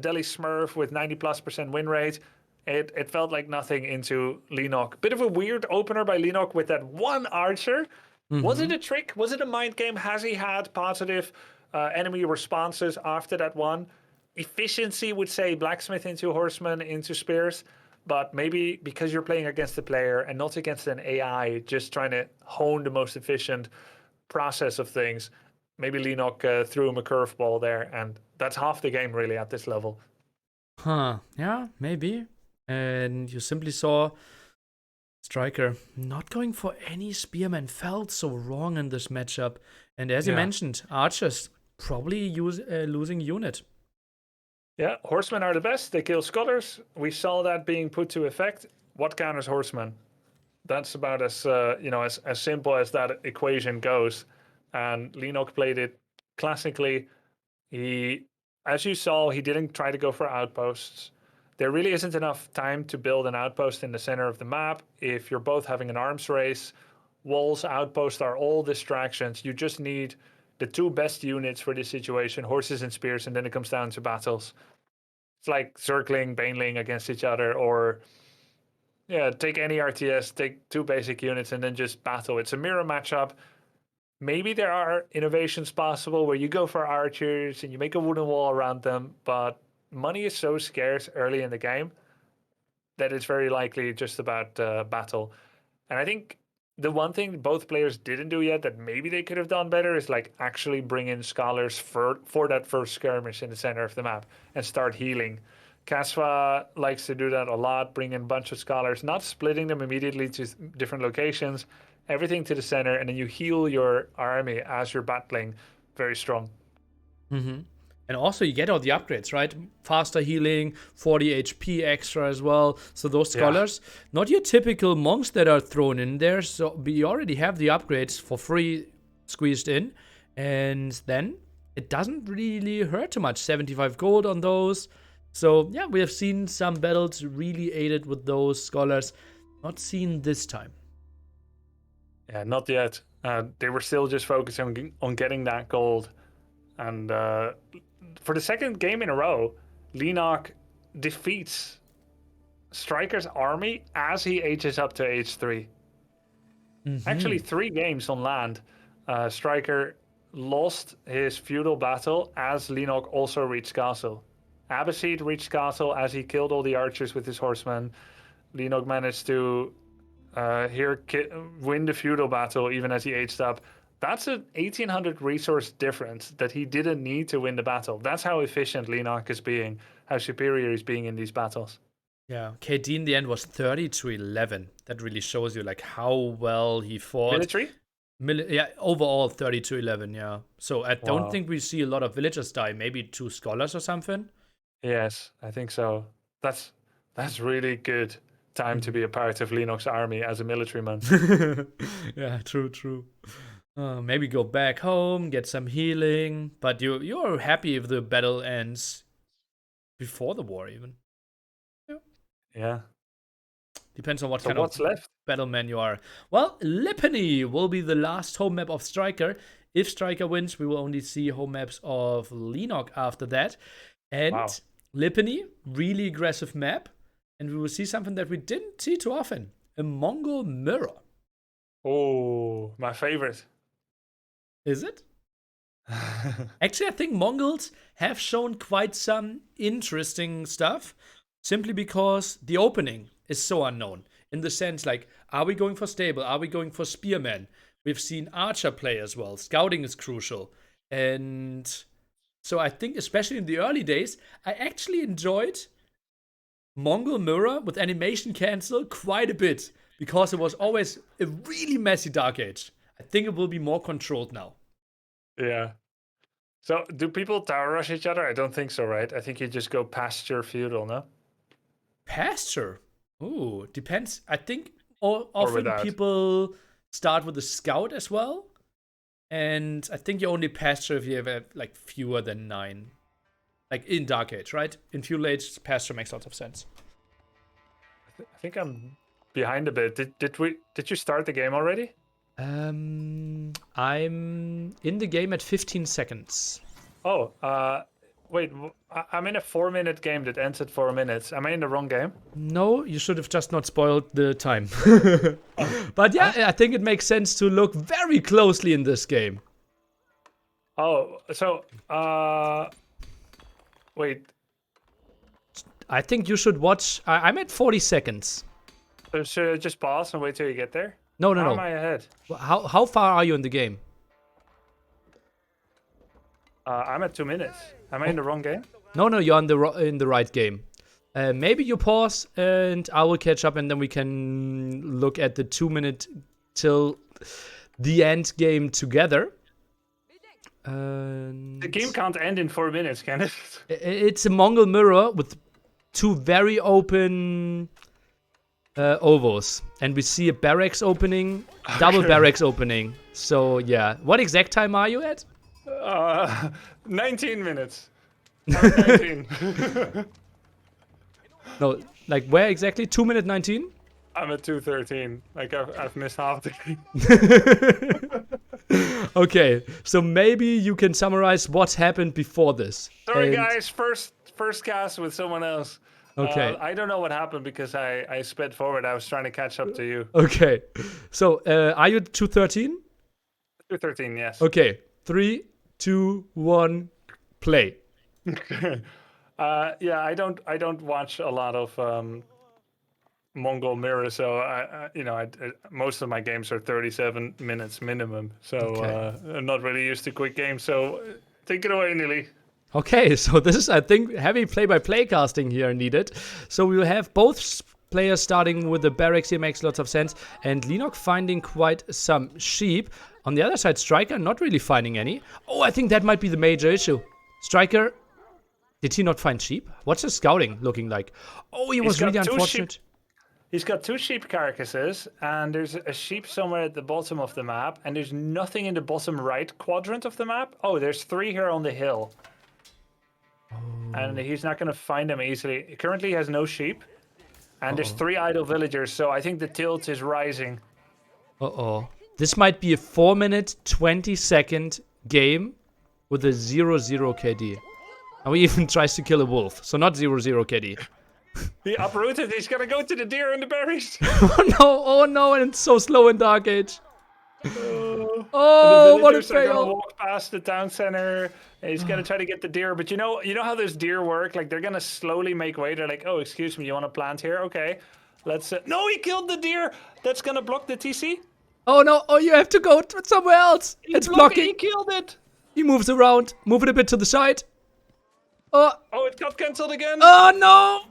Delhi Smurf with 90+% win rate. It felt like nothing into Leenock. Bit of a weird opener by Leenock with that one archer. Was it a trick? Was it a mind game? Has he had positive enemy responses after that one? Efficiency would say blacksmith into horseman into spears. But maybe because you're playing against a player and not against an AI, just trying to hone the most efficient process of things, maybe Leenock threw him a curveball there, and that's half the game really at this level. Huh, yeah, maybe. And you simply saw StriKeR not going for any spearmen. Felt so wrong in this matchup. And as you mentioned, archers probably losing unit. Yeah, horsemen are the best. They kill scholars. We saw that being put to effect. What counters horsemen? That's about as as simple as that equation goes. And Leenock played it classically. He, as you saw, he didn't try to go for outposts. There really isn't enough time to build an outpost in the center of the map. If you're both having an arms race, walls, outposts are all distractions. You just need the two best units for this situation, horses and spears, and then it comes down to battles. It's like circling, baneling against each other, or take any RTS, take two basic units, and then just battle. It's a mirror matchup. Maybe there are innovations possible where you go for archers and you make a wooden wall around them, but money is so scarce early in the game that it's very likely just about battle. And I think the one thing both players didn't do yet that maybe they could have done better is like actually bring in scholars for that first skirmish in the center of the map and start healing. Kasva likes to do that a lot, bring in a bunch of scholars, not splitting them immediately to different locations, everything to the center, and then you heal your army as you're battling. Very strong. And also you get all the upgrades, right? Faster healing, 40 HP extra as well. So those scholars, not your typical monks that are thrown in there. So we already have the upgrades for free squeezed in. And then it doesn't really hurt too much. 75 gold on those. So yeah, we have seen some battles really aided with those scholars. Not seen this time. Yeah, not yet. They were still just focusing on getting that gold. And for the second game in a row, Leenock defeats StriKeR's army as he ages up to H3. Actually, 3 games on land. StriKeR lost his feudal battle as Leenock also reached castle. Abbasid reached castle as he killed all the archers with his horsemen. Leenock managed to win the feudal battle even as he aged up. That's an 1800 resource difference that he didn't need to win the battle. That's how efficient Leenock is being, how superior he's being in these battles. Yeah, KD in the end was 30 to 11. That really shows you like how well he fought. Military? Yeah, overall 30 to 11, yeah. So I don't think we see a lot of villagers die. Maybe 2 scholars or something. Yes, I think so. That's really good time to be a part of Leenock's army as a military man. Yeah, true. Maybe go back home, get some healing. But you're happy if the battle ends before the war, even. Yeah. Depends on what So kind what's of left? battleman you are. Well, Lipany will be the last home map of StriKeR. If StriKeR wins, we will only see home maps of Leenock after that. And Lipany, really aggressive map. And we will see something that we didn't see too often. A Mongol mirror. Oh, my favorite. Is it? Actually, I think Mongols have shown quite some interesting stuff. Simply because the opening is so unknown. In the sense, like, are we going for stable? Are we going for spearmen? We've seen archer play as well. Scouting is crucial. And so I think, especially in the early days, I actually enjoyed Mongol Mirror with animation cancel quite a bit. Because it was always a really messy Dark Age. I think it will be more controlled now. Yeah. So, do people tower rush each other? I don't think so, right? I think you just go past your feudal, no? Pasture. Ooh, depends. I think Or often without? people start with a scout as well. And I think you only pasture if you have like fewer than 9. Like in Dark Age, right? In Feudal Age, pasture makes lots of sense. I think I'm behind a bit. Did you start the game already? I'm in the game at 15 seconds. Oh, wait. I'm in a 4-minute game that ends at 4 minutes. Am I in the wrong game? No, you should have just not spoiled the time. Oh, But yeah, huh? I think it makes sense to look very closely in this game. Oh, so wait. I think you should watch. I'm at 40 seconds. So should I just pause and wait till you get there? No, no, How am no. I ahead? How far are you in the game? I'm at 2 minutes. Am I in the wrong game? No, no, you're in the right game. Maybe you pause and I will catch up, and then we can look at the 2 minute till the end game together. The game can't end in 4 minutes, can it? It's a Mongol mirror with 2 very open ovals, and we see a barracks opening, double barracks opening. So yeah, what exact time are you at? 19 minutes. I'm 19. No, like where exactly? 2 minute 19. I'm at 2:13. Like I've missed half the game. Okay, so maybe you can summarize what happened before this. Sorry, And- guys. First cast with someone else. Okay. I don't know what happened because I sped forward. I was trying to catch up to you. Okay. So, are you 213? 2:13. Yes. Okay. 3, 2, 1, play. Yeah, I don't watch a lot of Mongol Mirror, so most of my games are 37 minutes minimum. So Okay. I'm not really used to quick games. So take it away, Nili. Okay, so this is, I think, heavy play-by-play casting here needed. So we will have both players starting with the barracks here, makes lots of sense. And Leenock finding quite some sheep. On the other side, StriKeR not really finding any. Oh, I think that might be the major issue. StriKeR, did he not find sheep? What's his scouting looking like? Oh, he was got really 2 unfortunate. He's got 2 sheep carcasses, and there's a sheep somewhere at the bottom of the map, and there's nothing in the bottom right quadrant of the map. Oh, there's 3 here on the hill. And he's not going to find them easily. Currently, he has no sheep, and there's 3 idle villagers, so I think the tilt is rising. Uh-oh. This might be a 4-minute, 20-second game with a 0-0 KD. And he even tries to kill a wolf, so not 0-0 KD. He uprooted. He's going to go to the deer and the berries. Oh no, and it's so slow in Dark Age. The Oh, what a villagers are going to fail. walk past the town center. And he's going to try to get the deer, but you know how those deer work? Like, they're going to slowly make way. They're like, oh, excuse me, you want to plant here? Okay, let's... No, he killed the deer. That's going to block the TC. Oh no, oh, you have to go somewhere else. It's blocking. He killed it. He moves around, move it a bit to the side. Oh, Oh, it got cancelled again. oh no.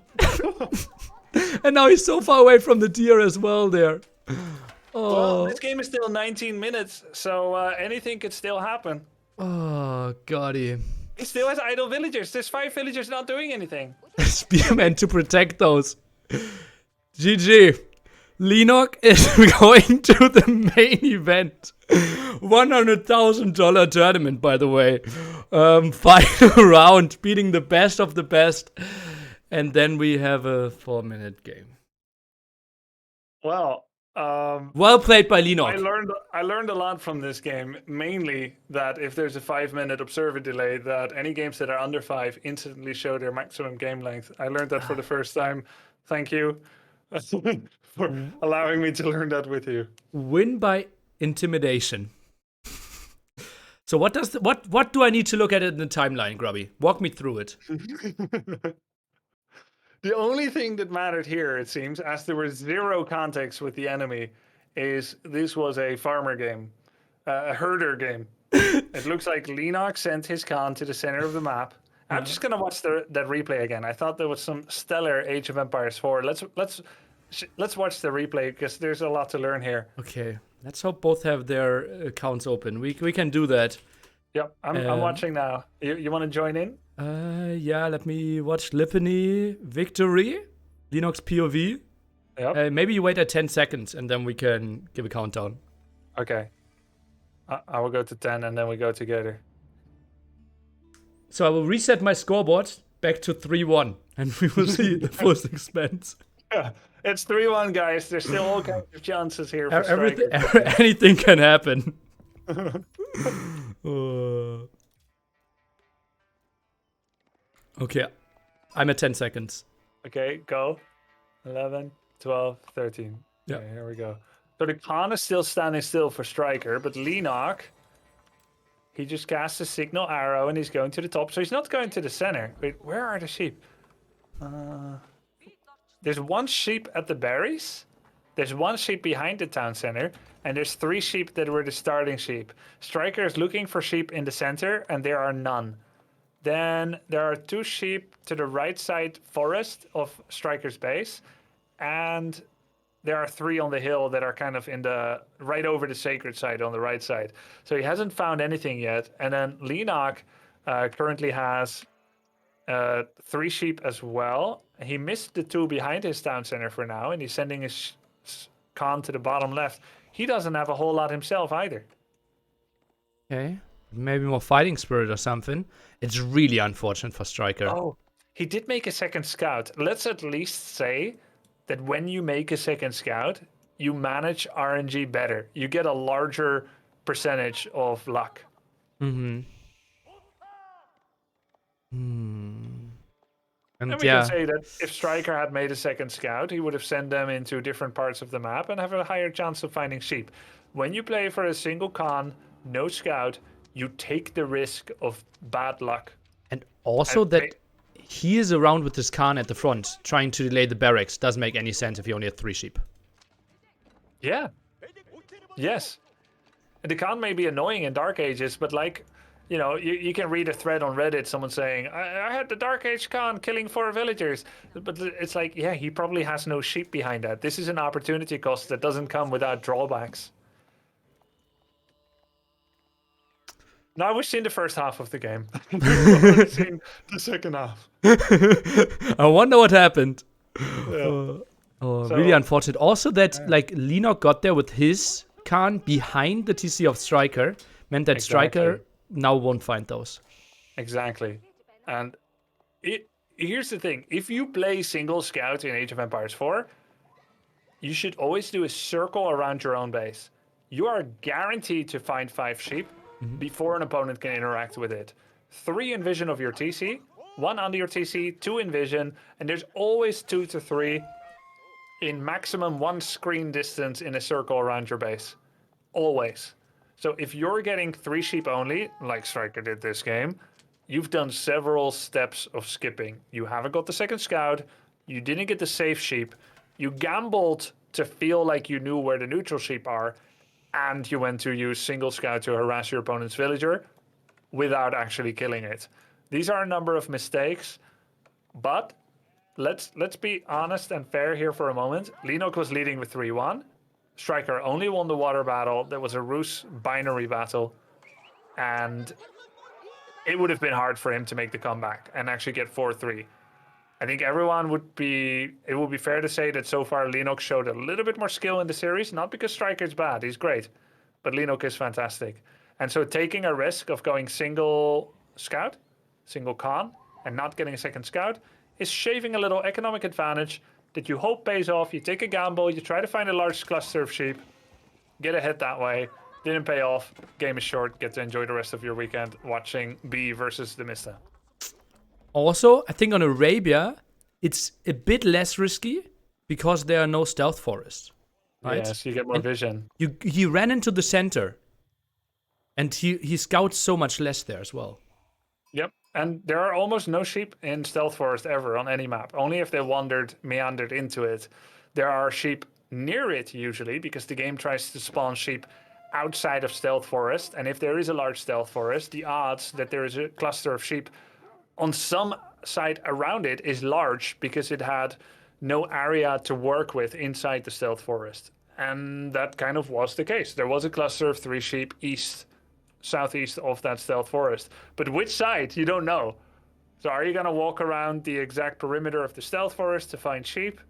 And now he's so far away from the deer as well there. Well, Oh, this game is still 19 minutes, so anything could still happen. oh, Goddy. He still has idle villagers. There's 5 villagers not doing anything. Spearman to protect those. GG. Leenock is going to the main event. $100,000 tournament, by the way. Final round, beating the best of the best. And then we have a 4-minute game. Well, Well played by Leenock. I learned a lot from this game. Mainly that if there's a 5-minute observer delay, that any games that are under 5 instantly show their maximum game length. I learned that for the first time. Thank you for allowing me to learn that with you. Win by intimidation. So what do I need to look at in the timeline, Grubby? Walk me through it. The only thing that mattered here, it seems, as there was 0 context with the enemy, is this was a farmer game, a herder game. It looks like Leenock sent his con to the center of the map. I'm just gonna watch that replay again. I thought there was some stellar Age of Empires 4. Let's watch the replay because there's a lot to learn here. Okay, let's hope both have their accounts open. We can do that. Yep, I'm watching now. You want to join in? Yeah, let me watch Lippany Victory, Leenock's POV. Yep. Maybe you wait at 10 seconds and then we can give a countdown. Okay. I will go to 10 and then we go together. So I will reset my scoreboard back to 3-1 and we will see the first expense. Yeah, it's 3-1, guys. There's still all kinds of chances here for Everything, StriKeR. anything can happen. Uh, okay, I'm at 10 seconds. Okay, go. 11, 12, 13. Yeah. Okay, here we go. So the Khan is still standing still for StriKeR, but Leenock, he just casts a signal arrow and he's going to the top. So he's not going to the center. Wait, where are the sheep? There's one sheep at the berries. There's one sheep behind the town center. And there's 3 sheep that were the starting sheep. StriKeR is looking for sheep in the center and there are none. Then there are 2 sheep to the right side forest of StriKeR's base. And there are 3 on the hill that are kind of in the right over the sacred side on the right side. So he hasn't found anything yet. And then Leenock currently has 3 sheep as well. He missed the 2 behind his town center for now, and he's sending his Khan to the bottom left. He doesn't have a whole lot himself either. Okay, maybe more fighting spirit or something. It's really unfortunate for StriKeR. Oh, he did make a second scout. Let's at least say that when you make a second scout, you manage RNG better. You get a larger percentage of luck. And And we can say that if StriKeR had made a second scout, he would have sent them into different parts of the map and have a higher chance of finding sheep. When you play for a single Khan, no scout, you take the risk of bad luck. And also that he is around with his Khan at the front, trying to delay the barracks. Doesn't make any sense if you only have 3 sheep. Yeah. Yes. The Khan may be annoying in Dark Ages, but like, you know, you can read a thread on Reddit, someone saying, I had the Dark Age Khan killing 4 villagers. But it's like, yeah, he probably has no sheep behind that. This is an opportunity cost that doesn't come without drawbacks. Now we've seen the first half of the game. We've already seen the second half. I wonder what happened. Yeah. Really unfortunate. Also that like Leenock got there with his Khan behind the TC of StriKeR meant that StriKeR now won't find those. Exactly. And here's the thing. If you play single scout in Age of Empires 4, you should always do a circle around your own base. You are guaranteed to find 5 sheep before an opponent can interact with it. 3 in vision of your TC, 1 under your TC, 2 in vision, and there's always 2 to 3 in maximum 1 screen distance in a circle around your base. Always. So if you're getting 3 sheep only, like StriKeR did this game, you've done several steps of skipping. You haven't got the second scout, you didn't get the safe sheep, you gambled to feel like you knew where the neutral sheep are, and you went to use single scout to harass your opponent's villager without actually killing it. These are a number of mistakes, but let's be honest and fair here for a moment. Leenock was leading with 3-1. StriKeR only won the water battle. There was a Rus binary battle, and it would have been hard for him to make the comeback and actually get 4-3. I think it would be fair to say that so far Leenock showed a little bit more skill in the series, not because StriKeR's bad, he's great, but Leenock is fantastic. And so taking a risk of going single scout, single Khan, and not getting a second scout is shaving a little economic advantage that you hope pays off. You take a gamble, you try to find a large cluster of sheep, get ahead that way, didn't pay off, game is short, get to enjoy the rest of your weekend watching B versus DeMusliM. Also, I think on Arabia, it's a bit less risky because there are no stealth forests. Right? Yes, you get more vision. He ran into the center, and he scouts so much less there as well. Yep, and there are almost no sheep in Stealth Forest ever on any map. Only if they meandered into it. There are sheep near it usually, because the game tries to spawn sheep outside of Stealth Forest. And if there is a large Stealth Forest, the odds that there is a cluster of sheep on some side around it is large because it had no area to work with inside the Stealth Forest. And that kind of was the case. There was a cluster of 3 sheep east southeast of that stealth forest. But which side, you don't know. So are you going to walk around the exact perimeter of the stealth forest to find sheep?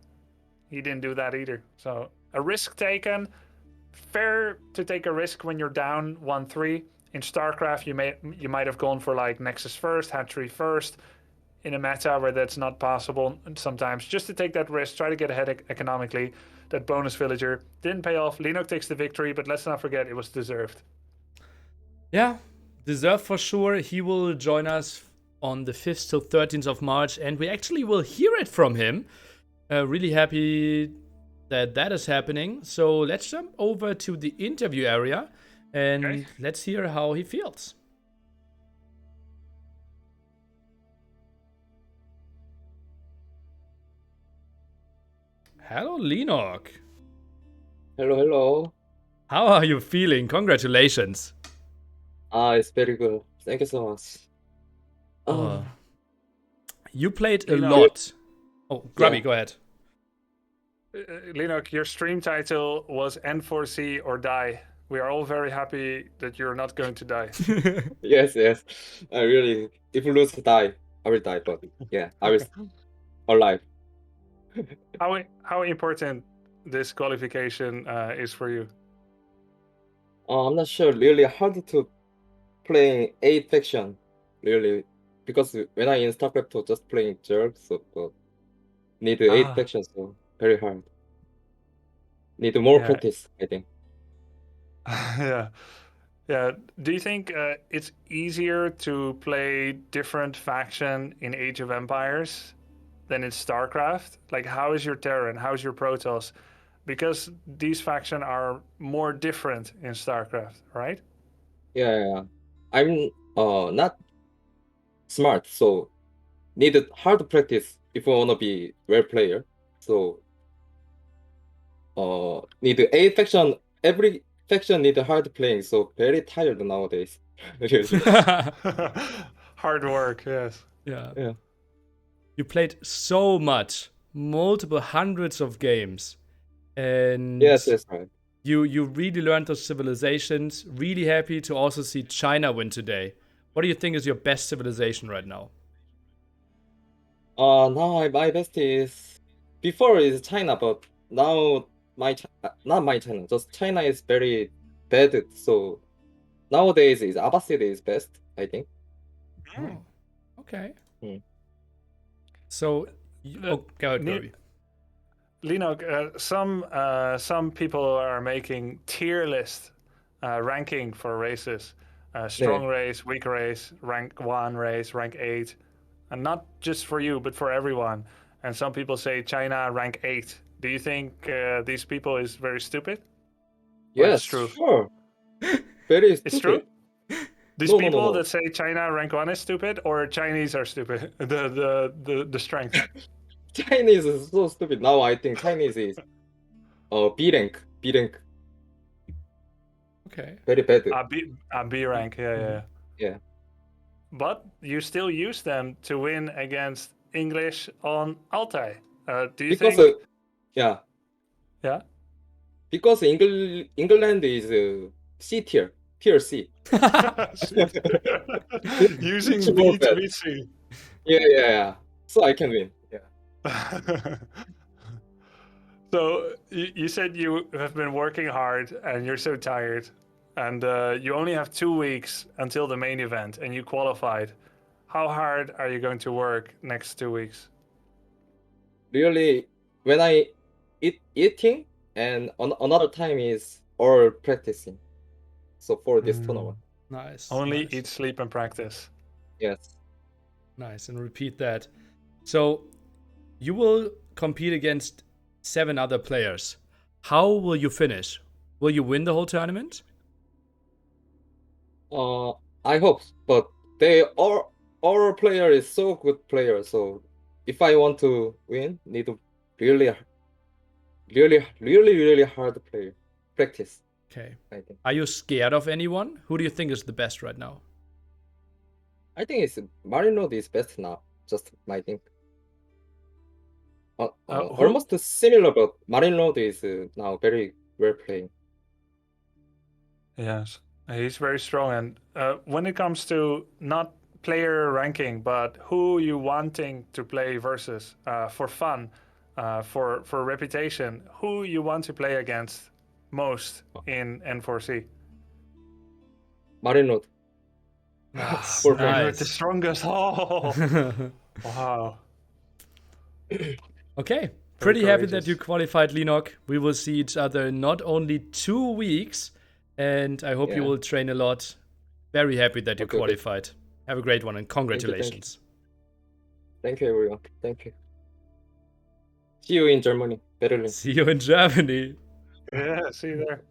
He didn't do that either. So a risk taken. Fair to take a risk when you're down 1-3. In StarCraft, you might have gone for like Nexus first, Hatchery first. In a meta where that's not possible sometimes, just to take that risk, try to get ahead economically. That bonus villager didn't pay off. Leenock takes the victory, but let's not forget it was deserved. Yeah, deserved for sure. He will join us on the 5th till 13th of March, and we actually will hear it from him. Really happy that that is happening. So let's jump over to the interview area, and let's hear how he feels. Hello, Leenock. Hello, hello. How are you feeling? Congratulations. It's very good. Thank you so much. You played a Leenock. lot. Oh, Grubby, Yeah. go ahead. Leenock, your stream title was N4C or Die. We are all very happy that you're not going to die. Yes, yes. I really, if you lose, die. I will die, but yeah, I will alive. How important this qualification is for you? I'm not sure. Really hard to play 8 faction. Really, because when I in StarCraft, was just playing Zerg, so but need 8 factions, so very hard. Need more Yeah. practice, I think. Yeah. Yeah. Do you think it's easier to play different faction in Age of Empires than in StarCraft? Like, how is your Terran? How's your Protoss? Because these factions are more different in StarCraft, right? Yeah. I'm not smart, so needed hard practice if you wanna be well player. So need 8 faction. Every faction need hard playing, so very tired nowadays. Really. Hard work, yes. Yeah. You played so much, multiple hundreds of games, and Yes, right. you really learned those civilizations. Really happy to also see China win today. What do you think is your best civilization right now? Now my best is before is China, but now not my China. Just China is very bad. So nowadays is Abbasid is best, I think. Oh, okay. Hmm. So, go ahead, Grubby. Leenock, some people are making tier list ranking for races. Strong race, weak race, rank 1 race, rank 8. And not just for you, but for everyone. And some people say China rank 8. Do you think these people is very stupid? Yes, it's true. Sure. Very stupid. It's true? These No. people that say China rank 1 is stupid, or Chinese are stupid? The strength. Chinese is so stupid. Now I think Chinese is B rank. Okay. Very bad. B rank, yeah. Yeah. But you still use them to win against English on Altai. Do you Because think? yeah. Yeah. Because England is C tier C. Using B to beat C. Yeah. So I can win. Yeah. So you said you have been working hard and you're so tired, and you only have 2 weeks until the main event, and you qualified. How hard are you going to work next 2 weeks? Really, when I eating and another time is all practicing. So for this tournament. Nice. Only nice. eat, sleep, and practice. Yes. Nice, and repeat that. So you will compete against 7 other players. How will you finish? Will you win the whole tournament? I hope, but they all player is so good player. So if I want to win, need to really hard player practice. Okay. I think. Are you scared of anyone? Who do you think is the best right now? I think it's Marino is best now. Just my think. Almost similar, but Marino is now very well playing. Yes. He's very strong. And when it comes to not player ranking, but who you wanting to play versus for fun, for reputation, who you want to play against most in N4C? Marinode. Nice. For fun. You're the Nice. strongest. Oh, wow. Okay. Very Pretty happy that you courageous. qualified, Leenock. We will see each other in not only 2 weeks, and I hope you Yeah. will train a lot. Very happy that you Okay, okay. qualified. Have a great one and congratulations. Thank you, everyone. Thank you. See you in Germany, Berlin. See you in Germany. Yeah, see you there.